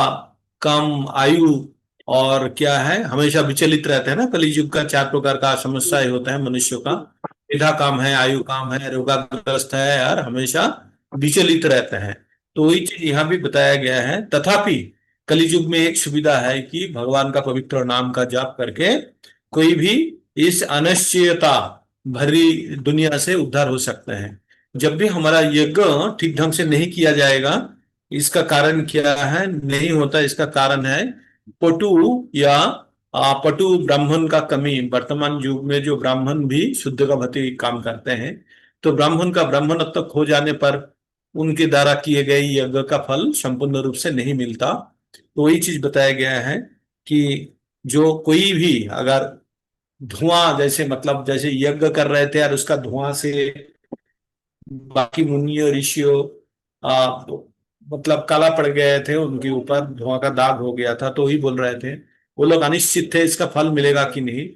कम आयु और क्या है, हमेशा विचलित रहते हैं ना। कलियुग का 4 प्रकार का समस्या होता है मनुष्य का, मेधा कम है, आयु कम है, रोगाग्रस्त है और हमेशा विचलित रहते हैं। तो वही चीज यहाँ भी बताया गया है। तथापि कलियुग में एक सुविधा है कि भगवान का पवित्र नाम का जाप करके कोई भी इस अनिश्चयता भरी दुनिया से उद्धार हो सकते हैं। जब भी हमारा यज्ञ ठीक ढंग से नहीं किया जाएगा, इसका कारण क्या है, नहीं होता, इसका कारण है पटु या पटु ब्राह्मण का कमी। वर्तमान युग में जो ब्राह्मण भी शुद्ध का भांति काम करते हैं, तो ब्राह्मण का ब्राह्मणत्व खो जाने पर उनके द्वारा किए गए यज्ञ का फल संपूर्ण रूप से नहीं मिलता। तो वही चीज बताया गया है कि जो कोई भी अगर धुआं, जैसे मतलब जैसे यज्ञ कर रहे थे और उसका धुआं से बाकी मुनियों ऋषियों मतलब काला पड़ गए थे, उनके ऊपर धुआं का दाग हो गया था, तो ही बोल रहे थे, वो लोग अनिश्चित थे इसका फल मिलेगा कि नहीं।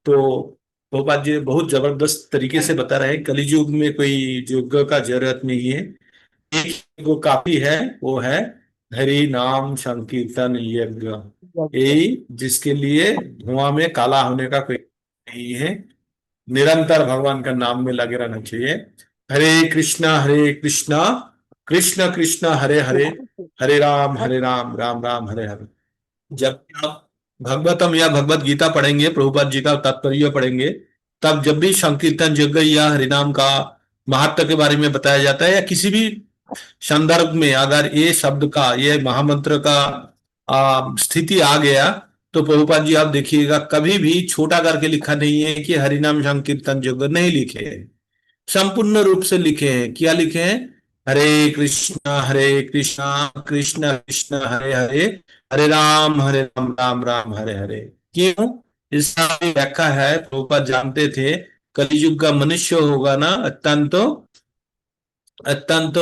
तो भोपाल जी बहुत जबरदस्त तरीके से बता रहे हैं कलियुग में कोई यज्ञ का जरूरत नहीं है, एक वो काफी है, वो है हरि नाम संकीर्तन यज्ञ। यही जिसके लिए धुआं में काला होने का कोई नहीं है, निरंतर भगवान का नाम में लगे रहना चाहिए। हरे कृष्णा कृष्ण कृष्ण हरे हरे, हरे राम राम राम हरे हरे। जब आप भगवतम या भगवत गीता पढ़ेंगे, प्रभुपाद जी का तात्पर्य पढ़ेंगे, तब जब भी संकीर्तन यज्ञ या हरिनाम का महत्व के बारे में बताया जाता है या किसी भी संदर्भ में अगर ये शब्द का, ये महामंत्र का स्थिति आ गया, तो प्रभुपाद जी आप देखिएगा कभी भी छोटा करके लिखा नहीं है कि हरिनाम संकीर्तन यज्ञ, नहीं लिखे हैं, संपूर्ण रूप से लिखे हैं। क्या लिखे हैं? हरे कृष्णा कृष्ण कृष्ण हरे हरे, हरे राम राम राम हरे हरे। क्यों? इसका व्याख्या है, प्रभुपाद जानते थे कलियुग का मनुष्य होगा ना अत्यंत अत्यंत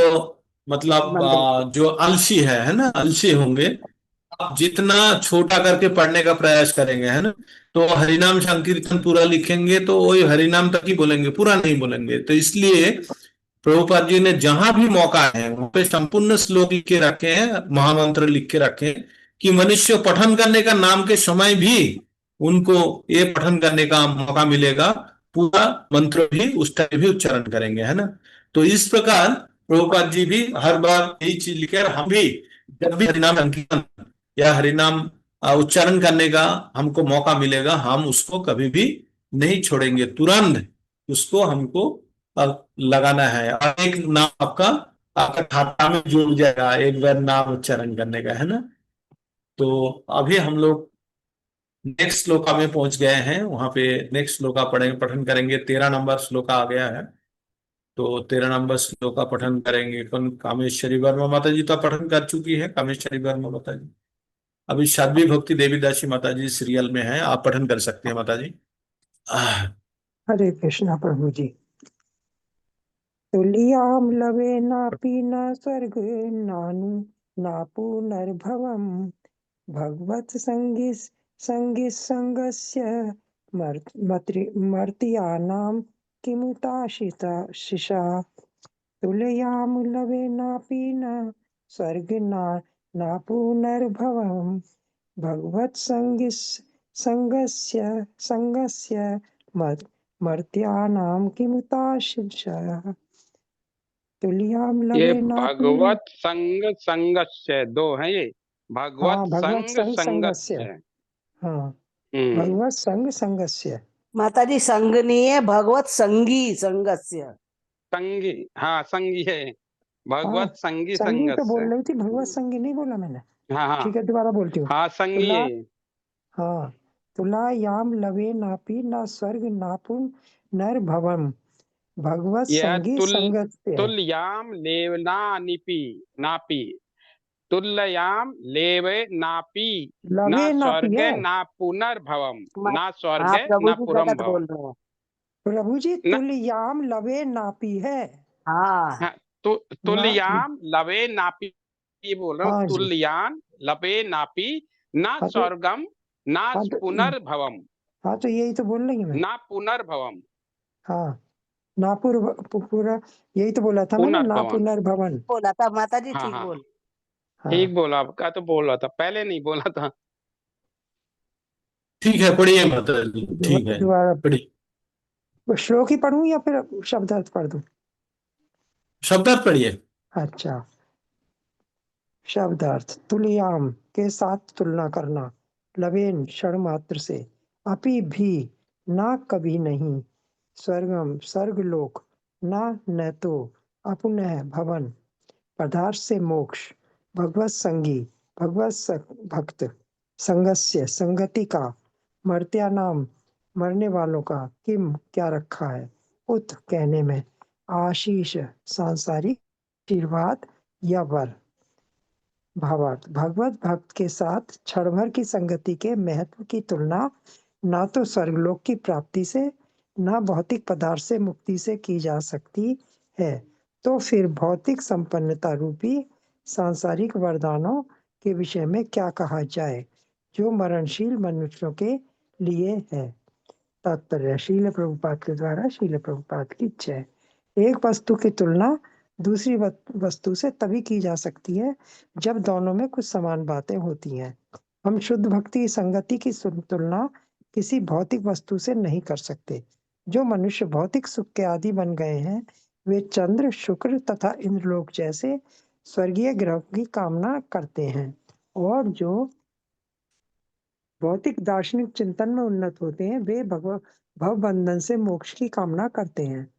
मतलब जो आलसी है ना, आलसी होंगे। आप जितना छोटा करके पढ़ने का प्रयास करेंगे, है ना, तो हरिनाम संकीर्तन पूरा लिखेंगे तो वही हरिनाम तक ही बोलेंगे, पूरा नहीं बोलेंगे। तो इसलिए प्रभुपाद जी ने जहां भी मौका है वहां पे संपूर्ण श्लोक लिख के रखे हैं, महामंत्र लिख के रखे हैं कि मनुष्य पठन करने का नाम के समय भी उनको ये पठन करने का मौका मिलेगा, पूरा मंत्र भी उस टाइम भी उच्चारण करेंगे, है ना। तो इस प्रकार प्रभुपाद जी भी हर बार यही चीज लिखे, हम भी जब भी हरिनाम संकीर्तन या हरिनाम उच्चारण करने का हमको मौका मिलेगा, हम उसको कभी भी नहीं छोड़ेंगे, तुरंत उसको हमको लगाना है। और एक नाम आपका आपका खाता में जुड़ जाएगा एक बार नाम उच्चारण करने का, है ना। तो अभी हम लोग नेक्स्ट श्लोका में पहुंच गए हैं, वहां पे नेक्स्ट श्लोका पढ़ेंगे, पठन करेंगे। 13 नंबर श्लोका आ गया है। तो 13 नंबर श्लोक का पठन करेंगे। कौन? कामेश्वरी वर्मा माता जी तो पठन कर चुकी है, कामेश्वरी वर्मा माता जी। अभी साध्वी भक्ति देवीदासी माता जी सीरियल में है, आप पठन कर सकते हैं माता जी। हरे कृष्णा प्रभु जी। तुलियाम लवे नापी न स्वर्ग नानु नापु नर्भवम भगवत संगी संगस्य मर्त्यानां किमुताशिता शिशा तुलयाम लवे नापी न स्वर्ग नापु नर्भवम भगवत संगस्य मर्त्यानां किमुताशिषा तुल्याम ये लवे नापी। भगवत संग संगस्य, दो है ये, भगवत हाँ, भगवत संग संग संगस्य। संगस्य। हाँ, हम्म। भगवत संग संगस्य। माता जी संग नहीं है, भगवत संगी संगस्य। संगी, हाँ संगी है, हाँ, भगवत संगी संगी तो संगस्य। बोल रही थी, भगवत संगी नहीं बोला मैंने। हाँ हाँ ठीक है, दोबारा बोलती हूँ। हाँ, संगी तुला, है। हाँ, तुला याम लवे नापी ना स्वर्ग नापुन नर भवम भगवत यह संगी संगस्य। तुल्याम लेवना निपी नापी, तुल्ययाम लेवे नापी, लवे ना नापी स्वर्ग है ना पुनर्भवम, मा- ना स्वर्ग हाँ प्रभु ना जी पुरम गलत भवम। बोल रहे हैं। प्रभु जी, न, तुलयाम लवे नापी है हाँ हाँ, ना। तुल्याम लवे नापी, ये बोल रहा हूँ, हाँ जी। तुल्यान लवे नापी, ना हाँ तो स्वर्गम ना हाँ तो पुनर्भवम, हाँ तो यही तो बोल रही हूँ मैं। ना पुनर्भवम। हाँ, नापुर पूरा यही तो बोला था मैंने, ना पुनर्भवम, पुनर्भवन। बोला था माता जी, हाँ ठीक हाँ, बोल। हाँ, ठीक बोला, आपका तो बोल रहा था, पहले नहीं बोला था। ठीक है, पढ़िए माता जी, ठीक है, दोबारा पढ़िए। श्लोक ही पढ़ूं या फिर शब्दार्थ पढ़ दूं? शब्दार्थ पढ़िए। अच्छा, शब्दार्थ। तुलयाम के साथ तुलना करना, लवेन क्षण मात्र से, अपि भी ना कभी नहीं, स्वर्गम स्वर्गलोक, ना न तो, अपुनः भवन पदार्थ से मोक्ष, भगवत संगी भक्त, संगस्य संगति का, मर्त्यानाम मरने वालों का, किम क्या रखा है, उत कहने में, आशीष सांसारिक आशीर्वाद या वर। भावार्थ, भगवत भक्त के साथ क्षण भर की संगति के महत्व की तुलना ना तो स्वर्गलोक की प्राप्ति से ना भौतिक पदार्थ से मुक्ति से की जा सकती है, तो फिर भौतिक संपन्नता रूपी सांसारिक वरदानों के विषय में क्या कहा जाए जो मरणशील मनुष्यों के लिए है। तात्पर्य, शील प्रभुपाद के द्वारा शील प्रभुपाद की जय। एक वस्तु की तुलना दूसरी वस्तु से तभी की जा सकती है जब दोनों में कुछ समान बातें होती हैं। हम शुद्ध भक्ति संगति की तुलना किसी भौतिक वस्तु से नहीं कर सकते। जो मनुष्य भौतिक सुख के आदि बन गए हैं, वे चंद्र, शुक्र तथा इंद्रलोक जैसे स्वर्गीय ग्रह की कामना करते हैं, और जो भौतिक दार्शनिक चिंतन में उन्नत होते हैं, वे भव बंधन से मोक्ष की कामना करते हैं।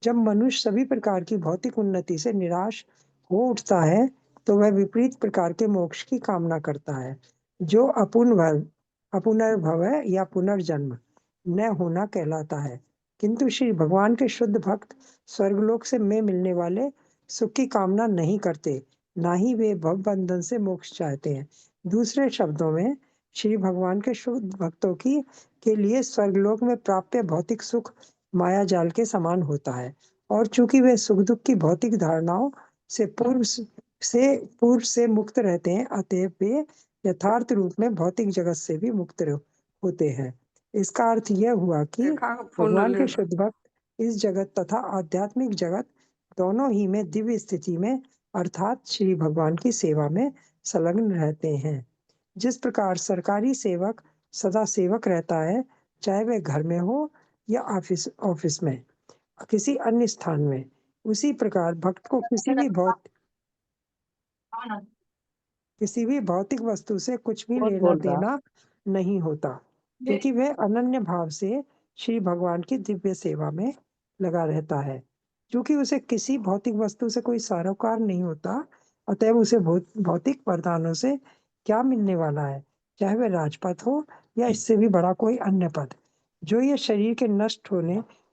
जब मनुष्य सभी प्रकार की भौतिक उन्नति से निराश हो उठता है, तो वह विपरीत प्रकार के मोक्ष की कामना करता है, जो अपुनर्भव या पुनर्जन्म न होना कहलाता है। किंतु श्री भगवान के शुद्ध भक्त स्वर्गलोक से में मिलने वाले सुख की कामना नहीं करते, ना ही वे भव बंधन से मोक्ष चाहते हैं। दूसरे शब्दों में, श्री भगवान के शुद्ध भक्तों की के लिए स्वर्गलोक में प्राप्य भौतिक सुख माया जाल के समान होता है, और चूंकि वे सुख दुख की भौतिक धारणाओं से पूर्व से मुक्त रहते हैं, अतएव वे यथार्थ रूप में भौतिक जगत से भी मुक्त होते हैं। इसका अर्थ यह हुआ कि भगवान के शुद्ध भक्त इस जगत तथा आध्यात्मिक जगत दोनों ही में दिव्य स्थिति में अर्थात श्री भगवान की सेवा में संलग्न रहते हैं। जिस प्रकार सरकारी सेवक सदा सेवक रहता है, चाहे वह घर में हो या ऑफिस में, किसी अन्य स्थान में, उसी प्रकार भक्त को किसी भी भौतिक वस्तु से कुछ भी कौन लेना बोल रहा? देना नहीं होता, क्योंकि वह अनन्य भाव से श्री भगवान की दिव्य सेवा में लगा रहता है। क्योंकि उसे किसी भौतिक वस्तु से कोई सरोकार नहीं होता, अतएव उसे भौतिक वरदानों से क्या मिलने वाला है, चाहे वह राजपद हो या इससे भी बड़ा कोई अन्य पद, जो ये शरीर के नष्ट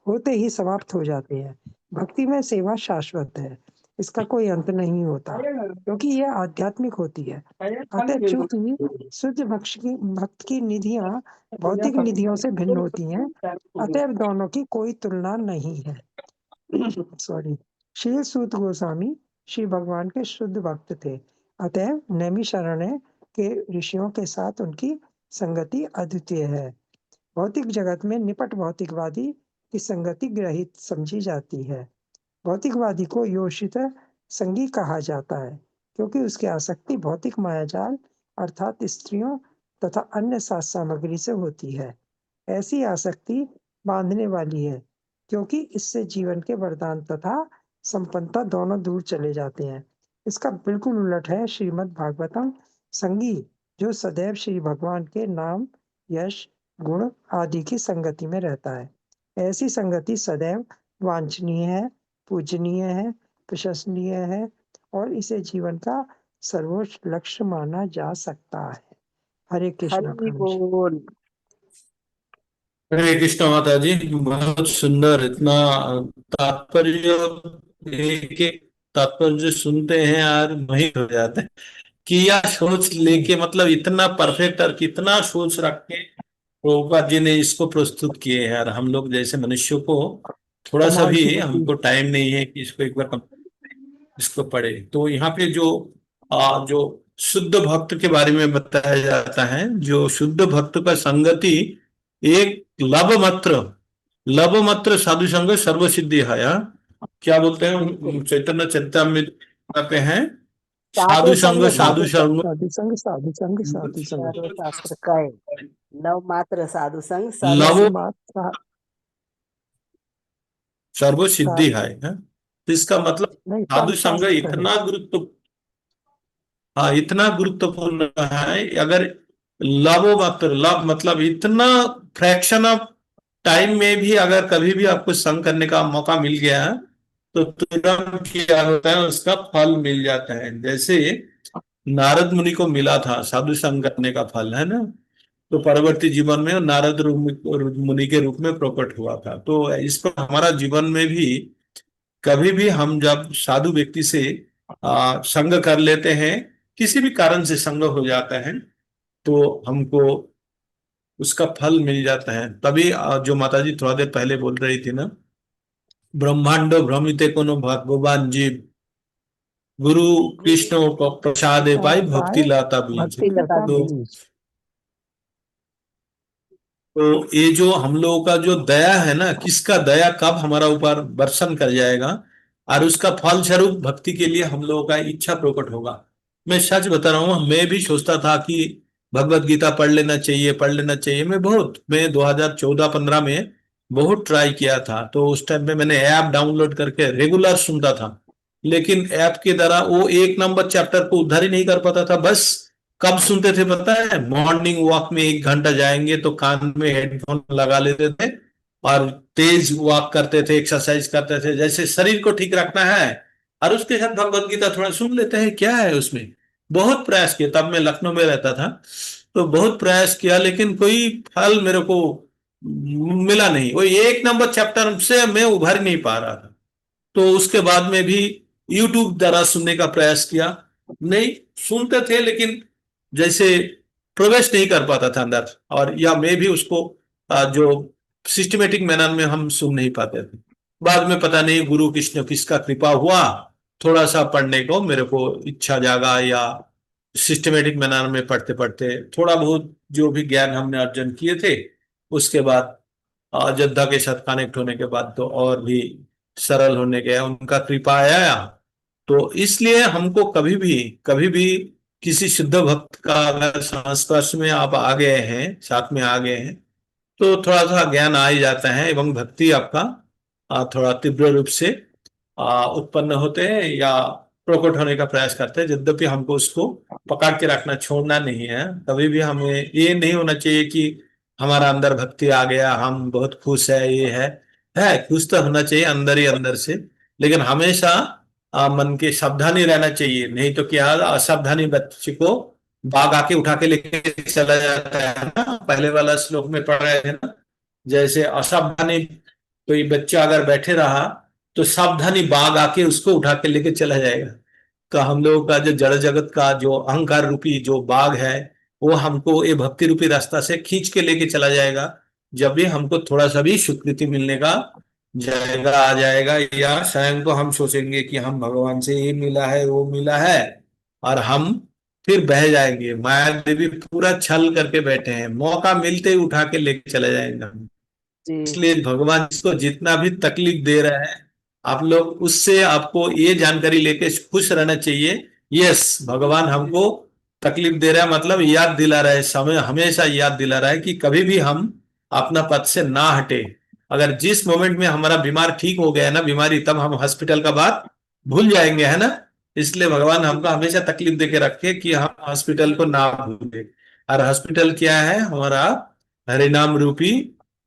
होते ही समाप्त हो जाते हैं। भक्ति में सेवा शाश्वत है, इसका कोई अंत नहीं होता, क्योंकि यह आध्यात्मिक होती है। अतः चूंकि शुद्ध भक्त की निधियां भौतिक निधियों से भिन्न होती हैं, अतः दोनों की कोई तुलना नहीं है। सॉरी। श्री सूत गोस्वामी श्री भगवान के शुद्ध भक्त थे, अतः नैमिषारण्य के ऋषियों के साथ उनकी संगति अद्वितीय है। भौतिक जगत में निपट भौतिकवादी की संगति ग्रहित समझी जाती है। भौतिकवादी को योषित संगी कहा जाता है, क्योंकि उसकी आसक्ति भौतिक मायाजाल अर्थात स्त्रियों तथा अन्य साज सामग्री से होती है। ऐसी आसक्ति बांधने वाली है, क्योंकि इससे जीवन के वरदान तथा संपन्नता दोनों दूर चले जाते हैं। इसका बिल्कुल उलट है श्रीमद् भागवतम, संगी जो सदैव श्री भगवान के नाम, यश, गुण आदि की संगति में रहता है। ऐसी संगति सदैव वांछनीय है, पूजनीय है, प्रशंसनीय है और इसे जीवन का सर्वोच्च लक्ष्य माना जा सकता है। हरे कृष्णा। हरि बोल। हरे कृष्ण माता जी, बहुत सुंदर। इतना तात्पर्य, एक एक तात्पर्य सुनते हैं यार वही हो जाते हैं। किया सोच लेके, मतलब इतना परफेक्ट और कितना सोच रख के प्रभुपाद जी ने इसको प्रस्तुत किए हैं यार। हम लोग जैसे मनुष्यों को थोड़ा सा कमाल की भी बुद्धि। हमको टाइम नहीं है कि इसको एक बार इसको पढ़े। तो यहाँ पे जो शुद्ध भक्त के बारे में बताया जाता है, जो शुद्ध भक्त का संगति एक लव मात्र साधु संग सर्व सिद्धि है। क्या बोलते हैं चैतन्य चरितामृत पे हैं, साधु संग साधु संग साधु संग साधु संग साधु संग सर्वशास्त्र कहे, लव मात्र साधु संग लव सर्व मात्र सर्व सिद्धि है। तो इसका मतलब नहीं, साधु संग शास्त्र है। इतना गुरुत्व, हाँ इतना गुरुत्वपूर्ण है। अगर लव मतलब इतना फ्रैक्शन ऑफ टाइम में भी अगर कभी भी आपको संग करने का मौका मिल गया तो तुरंत क्या होता है, उसका फल मिल जाता है। जैसे नारद मुनि को मिला था साधु संग करने का फल, है ना। तो परवर्ती जीवन में नारद मुनि के रूप में प्रकट हुआ था। तो इस पर हमारा जीवन में भी कभी भी हम जब साधु व्यक्ति से संग कर लेते हैं, किसी भी कारण से संग हो जाता है, तो हमको उसका फल मिल जाता है। तभी जो माताजी थोड़ा देर पहले बोल रही थी ना, ब्रह्मांड भ्रमिते कोनो भगवान जीव, गुरु कृष्ण को प्रसाद पाई भक्ति लाता बीज। भक्ति लता तो बीज। ये जो हम लोगों का जो दया है ना, किसका दया कब हमारा ऊपर बरसन कर जाएगा और उसका फल स्वरूप भक्ति के लिए हम लोगों का इच्छा प्रकट होगा। मैं सच बता रहा हूँ, मैं भी सोचता था कि भगवत गीता पढ़ लेना चाहिए, पढ़ लेना चाहिए। मैं 2014-15 में बहुत ट्राई किया था। तो उस टाइम पे मैंने ऐप डाउनलोड करके रेगुलर सुनता था, लेकिन ऐप के द्वारा वो 1 नंबर चैप्टर को उद्धार ही नहीं कर पाता था। बस कब सुनते थे पता है, मॉर्निंग वॉक में 1 घंटा जाएंगे तो कान में हेडफोन लगा लेते थे और तेज वॉक करते थे, एक्सरसाइज करते थे, जैसे शरीर को ठीक रखना है और उसके साथ भगवत गीता थोड़ा सुन लेते हैं, क्या है उसमें। बहुत प्रयास किया, तब मैं लखनऊ में रहता था, तो बहुत प्रयास किया, लेकिन कोई फल मेरे को मिला नहीं। वो 1 नंबर चैप्टर से मैं उभर नहीं पा रहा था। तो उसके बाद में भी यूट्यूब द्वारा सुनने का प्रयास किया, नहीं सुनते थे लेकिन जैसे प्रवेश नहीं कर पाता था अंदर, और या मैं भी उसको जो सिस्टमेटिक मैनर में हम सुन नहीं पाते थे। बाद में पता नहीं गुरु कृष्ण किसका कृपा हुआ, थोड़ा सा पढ़ने को मेरे को इच्छा जागा, या सिस्टमेटिक मैनर में पढ़ते पढ़ते थोड़ा बहुत जो भी ज्ञान हमने अर्जन किए थे, उसके बाद अयोध्या के साथ कनेक्ट होने के बाद तो और भी सरल होने गया, उनका कृपा आया। तो इसलिए हमको कभी भी किसी शुद्ध भक्त का अगर संस्पर्श में आप आ गए हैं, साथ में आ गए हैं, तो थोड़ा सा ज्ञान आ ही जाता है एवं भक्ति आपका थोड़ा तीव्र रूप से उत्पन्न होते हैं या प्रकट होने का प्रयास करते हैं। यद्यपि हमको उसको पकड़ के रखना, छोड़ना नहीं है। कभी भी हमें ये नहीं होना चाहिए कि हमारा अंदर भक्ति आ गया, हम बहुत खुश है, ये है खुश तो होना चाहिए अंदर ही अंदर से, लेकिन हमेशा मन के सावधानी रहना चाहिए। नहीं तो क्या, असावधानी बच्चे को बाघ आके उठा के लेके चला जाता है ना, पहले वाला श्लोक में पढ़ रहे थे ना। जैसे असावधानी, कोई बच्चा अगर बैठे रहा तो सावधानी बाघ आके उसको उठा के लेके चला जाएगा। तो हम लोगों का जो जड़ जगत का जो अहंकार रूपी जो बाघ है, वो हमको ये भक्ति रूपी रास्ता से खींच के लेके चला जाएगा। जब भी हमको थोड़ा सा भी स्वीकृति मिलने का जाएगा आ जाएगा, या स्वयं को हम सोचेंगे कि हम भगवान से ये मिला है वो मिला है, और हम फिर बह जाएंगे। माया देवी पूरा छल करके बैठे हैं, मौका मिलते ही उठा के लेके चले जाएंगे। जी इसलिए भगवान इसको जितना भी तकलीफ दे रहे हैं, आप लोग उससे आपको ये जानकारी लेके खुश रहना चाहिए। यस, भगवान हमको तकलीफ दे रहा है, मतलब याद दिला रहा है, समय हमेशा याद दिला रहा है कि कभी भी हम अपना पथ से ना हटे। अगर जिस मोमेंट में हमारा बीमार ठीक हो गया है ना बीमारी, तब हम हॉस्पिटल का बात भूल जाएंगे, है ना। इसलिए भगवान हमको हमेशा तकलीफ दे के रखे कि हम हॉस्पिटल को ना भूले। और हॉस्पिटल क्या है? हमारा हरिनाम रूपी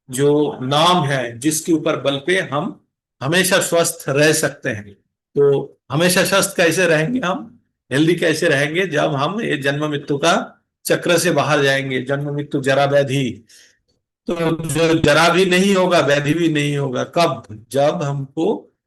जो नाम है, जिसके ऊपर बल पे हम हमेशा स्वस्थ रह सकते हैं। तो हमेशा स्वस्थ कैसे रहेंगे हम, हेल्दी कैसे रहेंगे? जब हम ये जन्म मृत्यु का चक्र से बाहर जाएंगे। जन्म मृत्यु जरा व्याधि, तो जो जरा भी नहीं होगा, व्याधि भी नहीं होगा। कब? जब हमको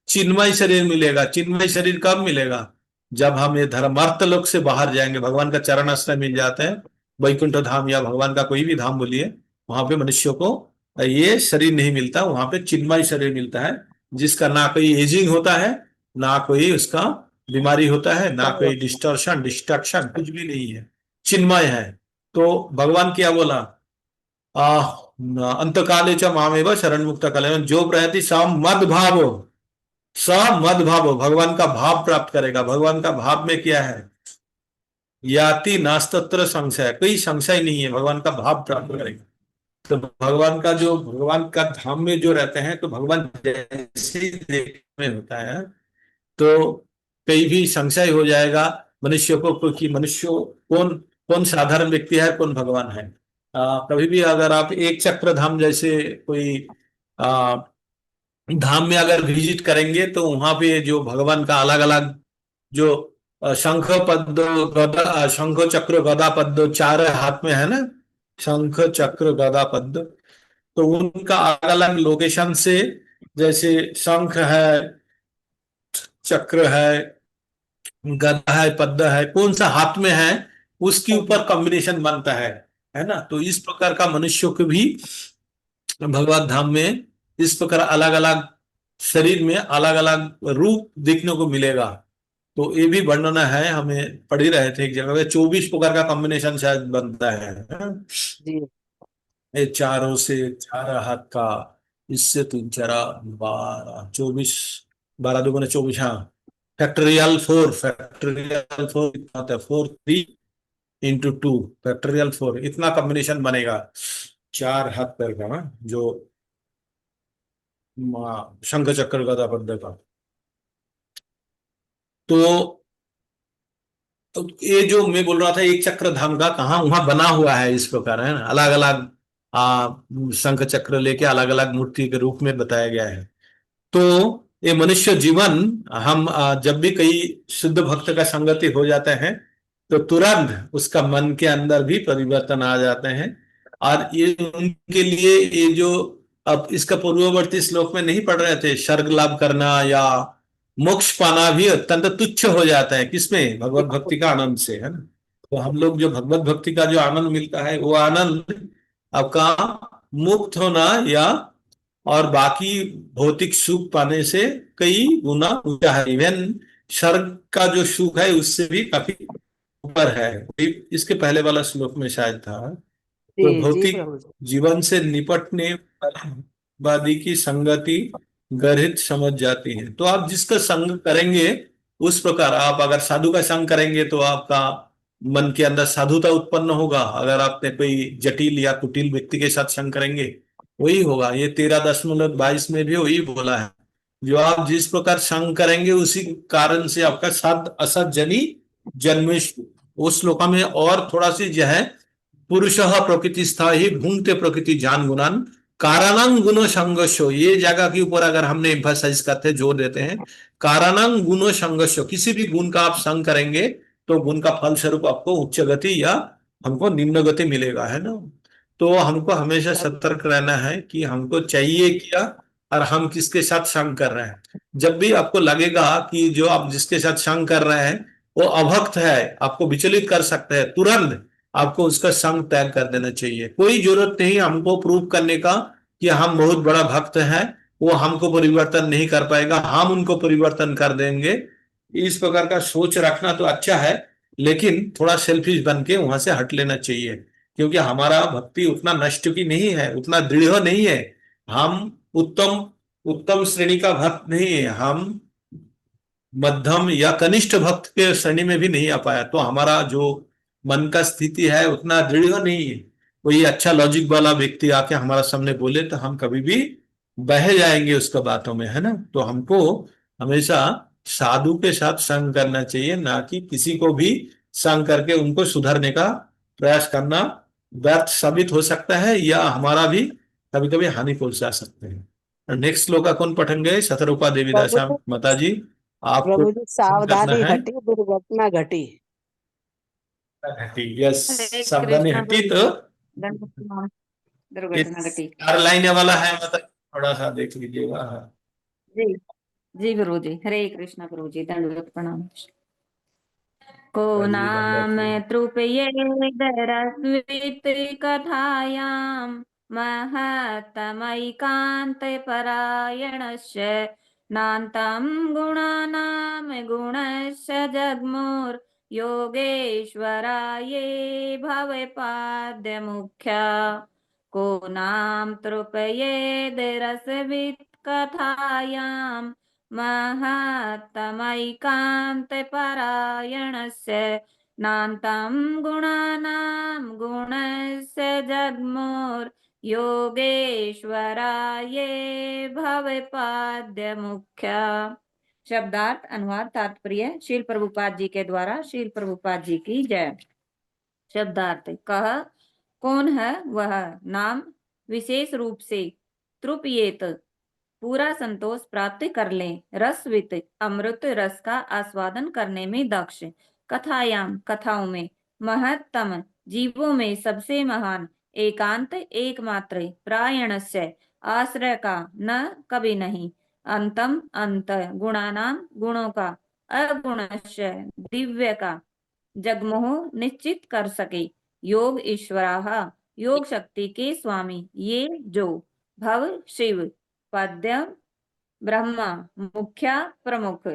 चिन्मय शरीर मिलेगा। चिन्मय शरीर कब मिलेगा? जब हम ये धर्मार्थ लोक से बाहर जाएंगे, भगवान का चरण आश्रय मिल जाते हैं, वैकुंठ धाम या भगवान का कोई भी धाम बोलिए, वहां पे मनुष्य को ये शरीर नहीं मिलता, वहां पे चिन्मय शरीर मिलता है, जिसका ना कोई एजिंग होता है, ना कोई उसका बीमारी होता है, ना कोई डिस्टॉर्शन डिस्ट्रक्शन, कुछ भी नहीं है, चिन्मय है। तो भगवान क्या बोला? अंतकाले च मामेव शरण मुक्त कले, जो प्रयति स मद भावो, स मद भावो, भगवान का भाव प्राप्त करेगा। भगवान का भाव में क्या है? याति नास्तत्र संशय, कोई संशय नहीं है, भगवान का भाव प्राप्त करेगा। तो भगवान का जो भगवान का धाम में जो रहते हैं, तो भगवान जैसे ही देखने में होता है, तो कहीं भी संशय हो जाएगा मनुष्य को कि मनुष्य कौन कौन साधारण व्यक्ति है, कौन भगवान है। कभी भी अगर आप एक चक्र धाम जैसे कोई आ, धाम में अगर विजिट करेंगे, तो वहां पे जो भगवान का अलग अलग जो शंख पद्म गदा, शंख चक्र गदा पद्म चार हाथ में है ना, शंख चक्र गदा पद्म, तो उनका अलग अलग लोकेशन से, जैसे शंख है, चक्र है, गदा है, पद्म है, कौन सा हाथ में है, उसके ऊपर कॉम्बिनेशन बनता है ना। तो इस प्रकार का मनुष्य को भी भगवत धाम में इस प्रकार अलग अलग शरीर में अलग अलग रूप देखने को मिलेगा। तो ये भी वर्णना है, हमें पढ़ ही रहे थे एक जगह पे, 24 प्रकार का कॉम्बिनेशन शायद बनता है। जी ये चारों से चार हाथ का, इससे तीन चारा 12, 24, 12 दुगुने 24, हाँ, फैक्टोरियल 4, फैक्टोरियल 4 कितना होता है? 4 3 इंटू 2, फैक्टोरियल 4, इतना कॉम्बिनेशन बनेगा चार हाथ पैर का ना, जो शंख चक्र गदा पद्म का। तो ये जो मैं बोल रहा था एक चक्र धाम का, कहाँ वहां बना हुआ है इस प्रकार, है ना, अलग अलग शंख चक्र लेके अलग अलग मूर्ति के रूप में बताया गया है। तो ये मनुष्य जीवन, हम जब भी कई शुद्ध भक्त का संगति हो जाते हैं, तो तुरंत उसका मन के अंदर भी परिवर्तन आ जाते हैं। और ये उनके लिए ये जो, अब इसका पूर्ववर्ती श्लोक में नहीं पढ़ रहे थे, स्वर्ग लाभ करना या मोक्ष पाना भी अत्यंत तुच्छ हो जाता है, किसमें? भगवत भक्ति का आनंद से, है ना। तो हम लोग जो भगवत भक्ति का जो आनंद मिलता है, वो आनंद आपका मुक्त होना या और बाकी भौतिक सुख पाने से कई गुना ऊंचा है। इवन स्वर्ग का जो सुख है उससे भी काफी ऊपर है। इसके पहले वाला श्लोक में शायद था, तो जी जी भौतिक प्रभु जी। जीवन से निपटने वादी की संगति गर्हित समझ जाती है। तो आप जिसका संग करेंगे, उस प्रकार आप अगर साधु का संग करेंगे, तो आपका मन के अंदर साधुता उत्पन्न होगा। अगर आपने कोई जटिल या कुटिल व्यक्ति के साथ संग करेंगे, वही होगा। ये 13.22 में भी वही बोला है, जो आप जिस प्रकार संग करेंगे, उसी कारण से आपका साध असत जनी जन्मेश। उस श्लोका में और थोड़ा सी जो है, पुरुष प्रकृति स्था ही भूंगते प्रकृति जान गुणान कारणं गुण संगस्यो, ये जगह के ऊपर अगर हमने एम्फसाइज करते हैं, जोर देते हैं, कारणं गुण संगस्यो, किसी भी गुण का आप संग करेंगे, तो गुण का फल स्वरूप आपको उच्च गति या हमको निम्न गति मिलेगा, है ना। तो हमको हमेशा सतर्क रहना है कि हमको चाहिए क्या और हम किसके साथ संग कर रहे हैं। जब भी आपको लगेगा कि जो आप जिसके साथ संग कर रहे हैं वो अभक्त है, आपको विचलित कर सकते हैं, तुरंत आपको उसका संग त्याग कर देना चाहिए। कोई जरूरत नहीं हमको प्रूव करने का कि हम बहुत बड़ा भक्त हैं, वो हमको परिवर्तन नहीं कर पाएगा, हम उनको परिवर्तन कर देंगे। इस प्रकार का सोच रखना तो अच्छा है, लेकिन थोड़ा सेल्फिश बन के वहां से हट लेना चाहिए, क्योंकि हमारा भक्ति उतना नष्ट की नहीं है, उतना दृढ़ नहीं है। हम उत्तम उत्तम श्रेणी का भक्त नहीं है, हम मध्यम या कनिष्ठ भक्त के श्रेणी में भी नहीं आ पाया, तो हमारा जो मन का स्थिति है उतना दृढ़ नहीं है। कोई अच्छा लॉजिक वाला व्यक्ति आके हमारा सामने बोले तो हम कभी भी बह जाएंगे उसका बातों में, है ना। तो हमको हमेशा साधु के साथ संग करना चाहिए, ना कि किसी को भी संग करके उनको सुधारने का प्रयास करना व्यर्थ साबित हो सकता है, या हमारा भी कभी कभी हानि पहुंचा सकते हैं। नेक्स्ट श्लोक का कौन पढ़ेंगे? शतरूपा देवी प्रभु दासा जी, माता जी, आपको प्रभु जी, करना सावधानी है। हटी दुर्घटना घटी। हटी, यस। हरे सावधानी कृष्णा हटी प्रभु तो जी, दंड प्रणाम। ये दुर्घटना घटी। 4 लाइनें वाला है, मतलब थोड़ा सा देख लीजिएगा। हाँ। जी जी गुरु जी, हरे कृष्णा प्रभु जी, दंडवत प्रणाम। को जी नाम धन्यवाद। तृप्येदरस्वित कथायां महत्तमैकान्तपरायणस्य नान्तं गुणानां गुणस्य जग्मुर् योगेश्वराये भवपाद्यमुख्या। को नाम तृप्येदरस्वित कथायां महत्तमैकान्तपरायणस्य नान्तं गुणानां गुणस्य जग्मुर् योगेश्वराये भवपाद्यमुख्या। शब्दार्थ अनुवाद तात्पर्य श्रील प्रभुपाद जी के द्वारा। श्रील प्रभुपाद जी की जय। शब्दार्थ कह कौन है वह, नाम विशेष रूप से, तृप्येत पूरा संतोष प्राप्त कर ले, रसवित अमृत रस का आस्वादन करने में दक्ष, कथायाम कथाओं में, महत्तम जीवों में सबसे महान, एकांत एकमात्र, प्रायणस्य आश्रय का, न कभी नहीं, अंतम अंत, गुणानाम गुणों का, अगुणस्य दिव्य का, जगमोह निश्चित कर सके, योग ईश्वराः योग शक्ति के स्वामी, ये जो भव शिव, पद्य ब्रह्मा, मुख्या प्रमुख,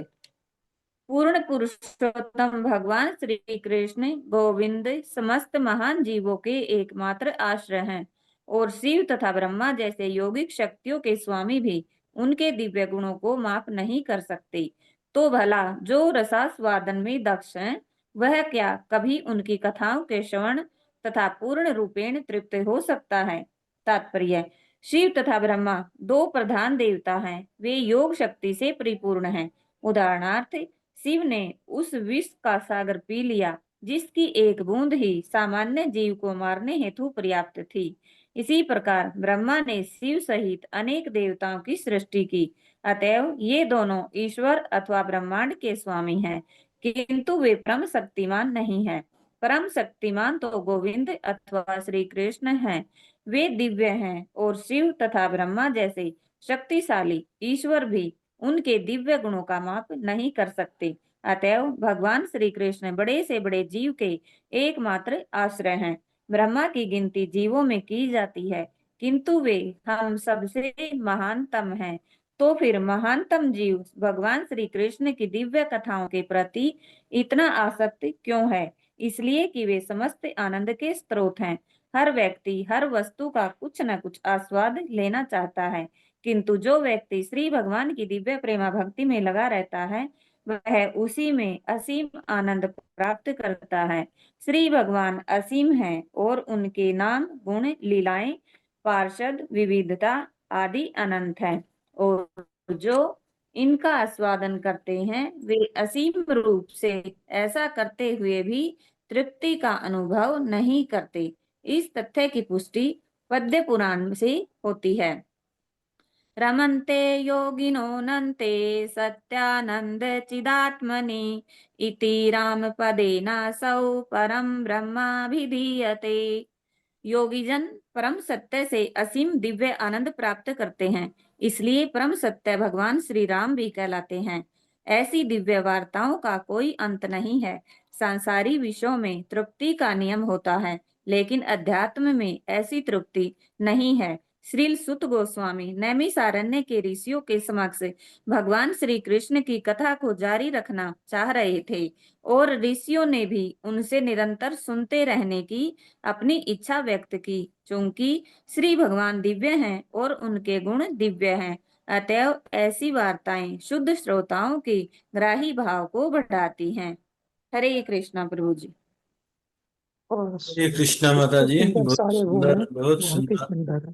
पूर्ण पुरुषोत्तम भगवान श्री कृष्ण गोविंद समस्त महान जीवों के एकमात्र आश्रय हैं, और शिव तथा ब्रह्मा जैसे योगिक शक्तियों के स्वामी भी उनके दिव्य गुणों को माप नहीं कर सकते। तो भला जो रसास्वादन में दक्ष हैं, वह क्या कभी उनकी कथाओं के श्रवण तथा पूर्ण रूपेण तृप्त हो सकता है? तात्पर्य शिव तथा ब्रह्मा दो प्रधान देवता हैं, वे योग शक्ति से परिपूर्ण हैं। उदाहरणार्थ शिव ने उस विष का सागर पी लिया जिसकी एक बूंद ही सामान्य जीव को मारने हेतु पर्याप्त थी। इसी प्रकार ब्रह्मा ने शिव सहित अनेक देवताओं की सृष्टि की, अतएव ये दोनों ईश्वर अथवा ब्रह्मांड के स्वामी हैं, किंतु वे परम शक्तिमान नहीं हैं। परम शक्तिमान तो गोविंद अथवा श्री कृष्ण हैं, वे दिव्य हैं, और शिव तथा ब्रह्मा जैसे शक्तिशाली ईश्वर भी उनके दिव्य गुणों का माप नहीं कर सकते। अतएव भगवान श्री कृष्ण बड़े से बड़े जीव के एकमात्र आश्रय हैं। ब्रह्मा की गिनती जीवों में की जाती है, किंतु वे हम सबसे महानतम हैं। तो फिर महानतम जीव भगवान श्री कृष्ण की दिव्य कथाओं के प्रति इतना आसक्त क्यों है? इसलिए कि वे समस्त आनंद के स्रोत हैं। हर व्यक्ति हर वस्तु का कुछ न कुछ आस्वाद लेना चाहता है, किंतु जो व्यक्ति श्री भगवान की दिव्य प्रेमा भक्ति में लगा रहता है, वह उसी में असीम आनंद प्राप्त करता है। श्री भगवान असीम हैं, और उनके नाम गुण लीलाएं पार्षद विविधता आदि अनंत हैं, और जो इनका आस्वादन करते हैं वे असीम रूप से ऐसा करते हुए भी तृप्ति का अनुभव नहीं करते। इस तथ्य की पुष्टि पद्य पुराण से होती है। रमन्ते योगिनो नन्ते सत्यानंद चिदात्मनि इति रामपदेनासौ परम ब्रह्माभिधीयते। योगीजन परम सत्य से असीम दिव्य आनंद प्राप्त करते हैं, इसलिए परम सत्य भगवान श्री राम भी कहलाते हैं। ऐसी दिव्य वार्ताओं का कोई अंत नहीं है। सांसारी विषयों में तृप्ति का नियम होता है, लेकिन अध्यात्म में ऐसी तृप्ति नहीं है। श्रील सुत गोस्वामी नैमिषारण्य के ऋषियों के समक्ष भगवान श्री कृष्ण की कथा को जारी रखना चाह रहे थे और ऋषियों ने भी उनसे निरंतर सुनते रहने की अपनी इच्छा व्यक्त की, क्योंकि श्री भगवान दिव्य हैं और उनके गुण दिव्य हैं। अतएव ऐसी वार्ताएं शुद्ध श्रोताओं के ग्राही भाव को बढ़ाती हैं। हरे कृष्णा प्रभु जी। और हरे कृष्णा माता जी, सुंदर बहुत सारे गुण सुंदर, हैं, बहुत बहुत ही सुंदर, सुंदर है।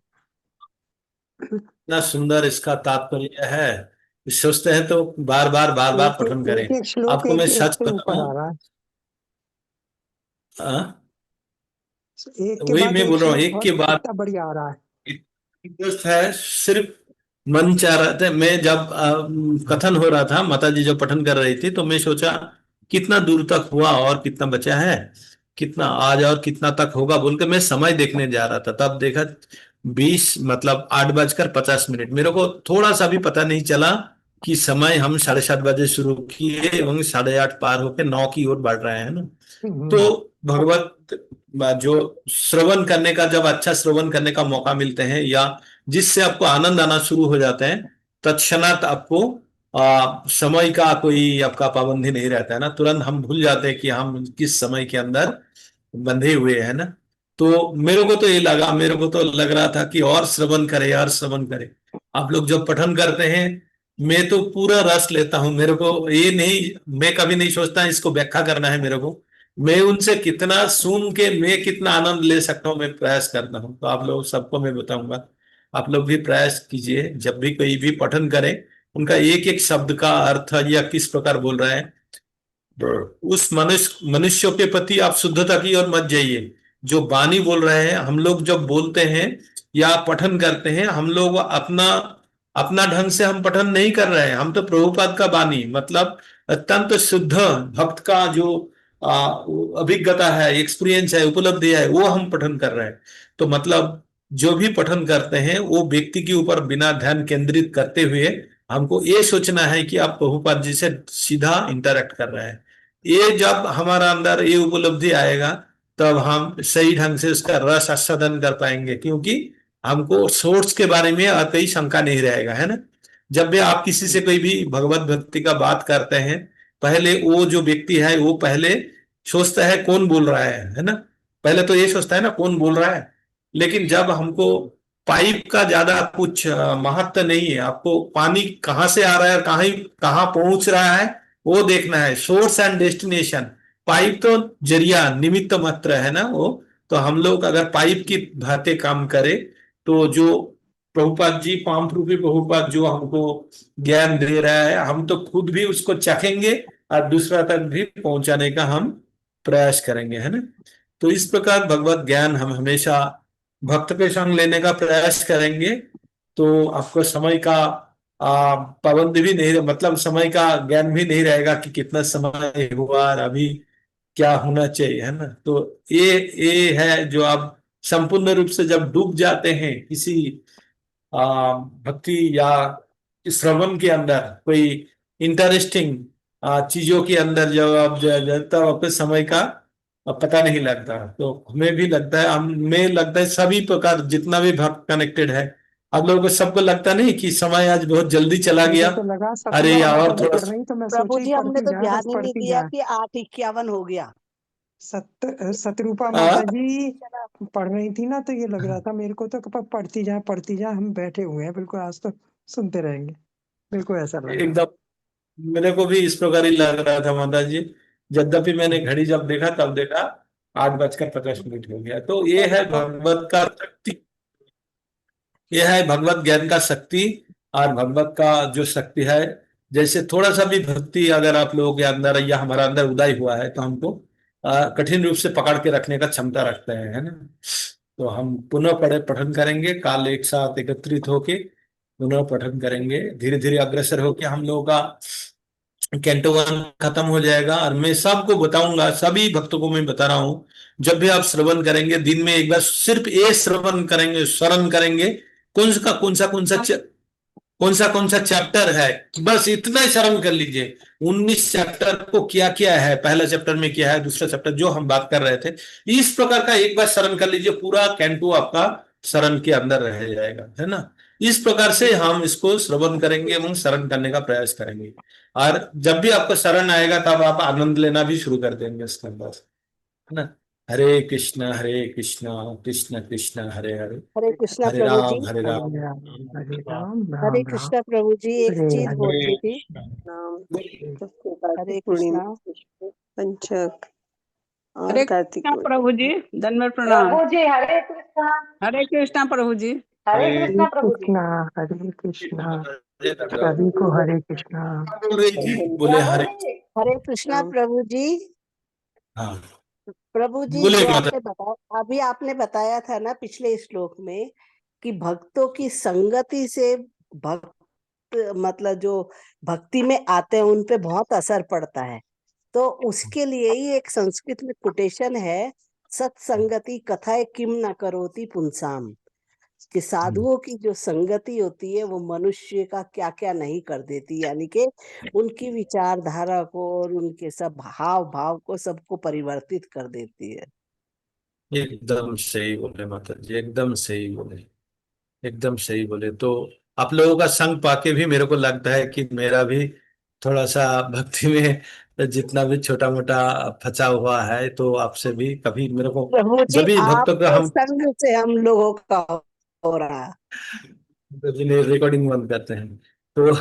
इतना सुंदर इसका तात्पर्य है। सोचते हैं तो बार बार एक पठन करें। एक श्लोक आपको मैं एक सच से ऊपर बताऊं, आ रहा है, हाँ, एक के वही बाद मैं एक बोल रहा हूँ, श्लोक एक बहुत के बाद इतना बढ़िया आ रहा है। दोस्त है। सिर्फ मन चाह रहा था, मैं जब कथन हो रहा था, माता जी जब पठन कर रही थी, तो मैं सोचा कितना दूर तक हुआ और कितना बचा है, कितना आज और कितना तक होगा बोल के मैं समय देखने जा रहा था। तब देखा 20 मतलब 8:50 मेरे को थोड़ा सा भी पता नहीं चला कि समय हम 7:30 शुरू किए एवं 8:30 पार होकर 9 की ओर बढ़ रहे हैं ना। हम्म, तो भगवत जो श्रवण करने का, जब अच्छा श्रवण करने का मौका मिलते हैं या जिससे आपको आनंद आना शुरू हो जाते हैं, तत्क्षणात आपको समय का कोई आपका पाबंदी नहीं रहता है ना। तुरंत हम भूल जाते हैं कि हम किस समय के अंदर बंधे हुए हैं ना। तो मेरे को तो ये लगा, मेरे को तो लग रहा था कि और श्रवण करे, और श्रवण करे। आप लोग जब पठन करते हैं, मैं तो पूरा रस लेता हूं। मेरे को ये नहीं, मैं कभी नहीं सोचता इसको व्याख्या करना है मेरे को। मैं उनसे कितना सुन के मैं कितना आनंद ले सकता हूँ, मैं प्रयास करता हूँ। तो आप लोग सबको मैं बताऊंगा, आप लोग भी प्रयास कीजिए, जब भी कोई भी पठन करें, उनका एक एक शब्द का अर्थ या किस प्रकार बोल रहा है, उस मनुष्यों के प्रति आप शुद्धता की ओर मत जाइए। जो वाणी बोल रहे हैं, हम लोग जब बोलते हैं या पठन करते हैं, हम लोग अपना अपना ढंग से हम पठन नहीं कर रहे हैं। हम तो प्रभुपाद का वाणी मतलब अत्यंत शुद्ध भक्त का जो अभिज्ञता है, एक्सपीरियंस है, उपलब्धि है, वो हम पठन कर रहे हैं। तो मतलब जो भी पठन करते हैं वो व्यक्ति के ऊपर बिना ध्यान केंद्रित करते हुए हमको ये सोचना है कि आप प्रभुपाद जी से सीधा इंटरेक्ट कर रहे हैं। ये जब हमारा अंदर ये उपलब्धि आएगा, तब हम सही ढंग से उसका रस आस्वादन कर पाएंगे, क्योंकि हमको सोर्स के बारे में कोई शंका नहीं रहेगा, है ना। जब भी आप किसी से कोई भी भगवत भक्ति का बात करते हैं, पहले वो जो व्यक्ति है वो पहले सोचता है कौन बोल रहा है ना। पहले तो ये सोचता है ना कौन बोल रहा है। लेकिन जब हमको पाइप का ज्यादा कुछ महत्व नहीं है, आपको पानी कहाँ से आ रहा है और कहाँ पहुंच रहा है वो देखना है। सोर्स एंड डेस्टिनेशन, पाइप तो जरिया निमित्त मात्र है ना वो। तो हम लोग अगर पाइप की भांति काम करें, तो जो प्रभुपाद जी, पांव रूपी प्रभुपाद जो हमको ज्ञान दे रहा है, हम तो खुद भी उसको चखेंगे और दूसरा तक भी पहुंचाने का हम प्रयास करेंगे, है ना। तो इस प्रकार भगवत ज्ञान हम हमेशा भक्त के संग लेने का प्रयास करेंगे। तो आपको समय का पाबंद भी नहीं, मतलब समय का ज्ञान भी नहीं रहेगा कि कितना समय हुआ और अभी क्या होना चाहिए, है ना। तो ये है जो आप संपूर्ण रूप से जब डूब जाते हैं किसी भक्ति या श्रवण के अंदर, कोई इंटरेस्टिंग चीजों के अंदर, जब आप तब आपके समय का पता नहीं लगता। तो हमें भी लगता है, हमें लगता है सभी प्रकार जितना भी भक्त कनेक्टेड है, आप लोगों को सबको लगता नहीं कि समय आज बहुत जल्दी चला मेरे गया। को लगा अरे सतरूपा यार माता और जी थोड़ा पढ़ रही तो मैं प्रभु सोची जी, हमने पढ़ती तो जाए, ध्यान बस ही नहीं पढ़ती दिया जाए। कि 8:51 हो गया। सतरूपा आ, माता जी पढ़ रही थी ना, तो ये लग रहा था मेरे को तो कि पढ़ती जाए, हम बैठे हुए हैं बिल्कुल, आज तो सुनते रहेंगे, बिल्कुल ऐसा लग रहा है। एकदम मेरे को भी इस प्रकार ही लग रहा था माता जी। यद्यपि मैंने घड़ी जब देखा तब देखा 8:50 हो गया। तो ये है भगवत का शक्ति, ये है भगवत ज्ञान का शक्ति। और भगवत का जो शक्ति है, जैसे थोड़ा सा भी भक्ति अगर आप लोगों के अंदर या हमारा अंदर उदय हुआ है, तो हमको कठिन रूप से पकड़ के रखने का क्षमता रखते हैं, है ना। तो हम पुनः पठन करेंगे, काल एक साथ एकत्रित होके पुनः पठन करेंगे, धीरे धीरे अग्रसर होके हम लोगों का कैंटो 1 खत्म हो जाएगा और मैं सबको बताऊंगा, सभी भक्तों को मैं बता रहा हूं, जब भी आप श्रवण करेंगे दिन में एक बार सिर्फ ये श्रवण करेंगे, स्मरण करेंगे कौन सा चैप्टर है, बस इतना ही श्रवण कर लीजिए। 19 चैप्टर को क्या क्या है, पहला चैप्टर में क्या है, दूसरा चैप्टर जो हम बात कर रहे थे, इस प्रकार का एक बार श्रवण कर लीजिए, पूरा कैंटो आपका शरण के अंदर रह जाएगा, है ना। इस प्रकार से हम इसको श्रवण करेंगे एवं शरण करने का प्रयास करेंगे, और जब भी आपको शरण आएगा तब आप आनंद लेना भी शुरू कर देंगे इसके अंदर, है ना। हरे कृष्णा कृष्ण कृष्ण हरे हरे, हरे कृष्णा हरे प्रभु जी। राम हरे राम हरे राम हरे राम हरे राम राम कृष्णा प्रभु जी, एक हरे चीज हरे बोलनी थी। नाम हरे सबसे कार्तिक हरे पूर्णिमा कृष्णा। पंचक और हरे कार्तिक कृष्णा पूर्णिमा। प्रभु जी, दंडवत प्रणाम। प्रभु जी हरे कृष्णा। हरे कृष्णा प्रभु जी। हरे हरे कृष्णा प्रभु जी। हरे कृष्णा कृष्ण। सभी को हरे कृष्णा। बोल रही थी, बोले प्रभु हरे। जी हरे कृष्णा नाम प्रभु जी। हाँ, प्रभु जी, बोले जो माता। आपने बताया, अभी आपने बताया था ना पिछले श्लोक में कि भक्तों की संगति से भक्त, मतलब जो भक्ति में आते हैं उन पे बहुत असर पड़ता है। तो उसके लिए ही एक संस्कृत में कोटेशन है, सत्संगति कथाए किम न करोति पुंसाम, कि साधुओं की जो संगति होती है वो मनुष्य का क्या क्या नहीं कर देती, यानी कि उनकी विचारधारा को और उनके सब हाव भाव को सबको परिवर्तित कर देती है। एकदम सही बोले माता जी, एकदम सही बोले, एकदम सही बोले। तो आप लोगों का संग पाके भी मेरे को लगता है कि मेरा भी थोड़ा सा भक्ति में जितना भी छोटा मोटा फंसा हुआ है, तो आपसे भी कभी मेरे को, प्रभु जी, जब भी भक्तों का आपके हम संग से हम लोगों का हो रहा है। रिकॉर्डिंग बंद करते हैं तो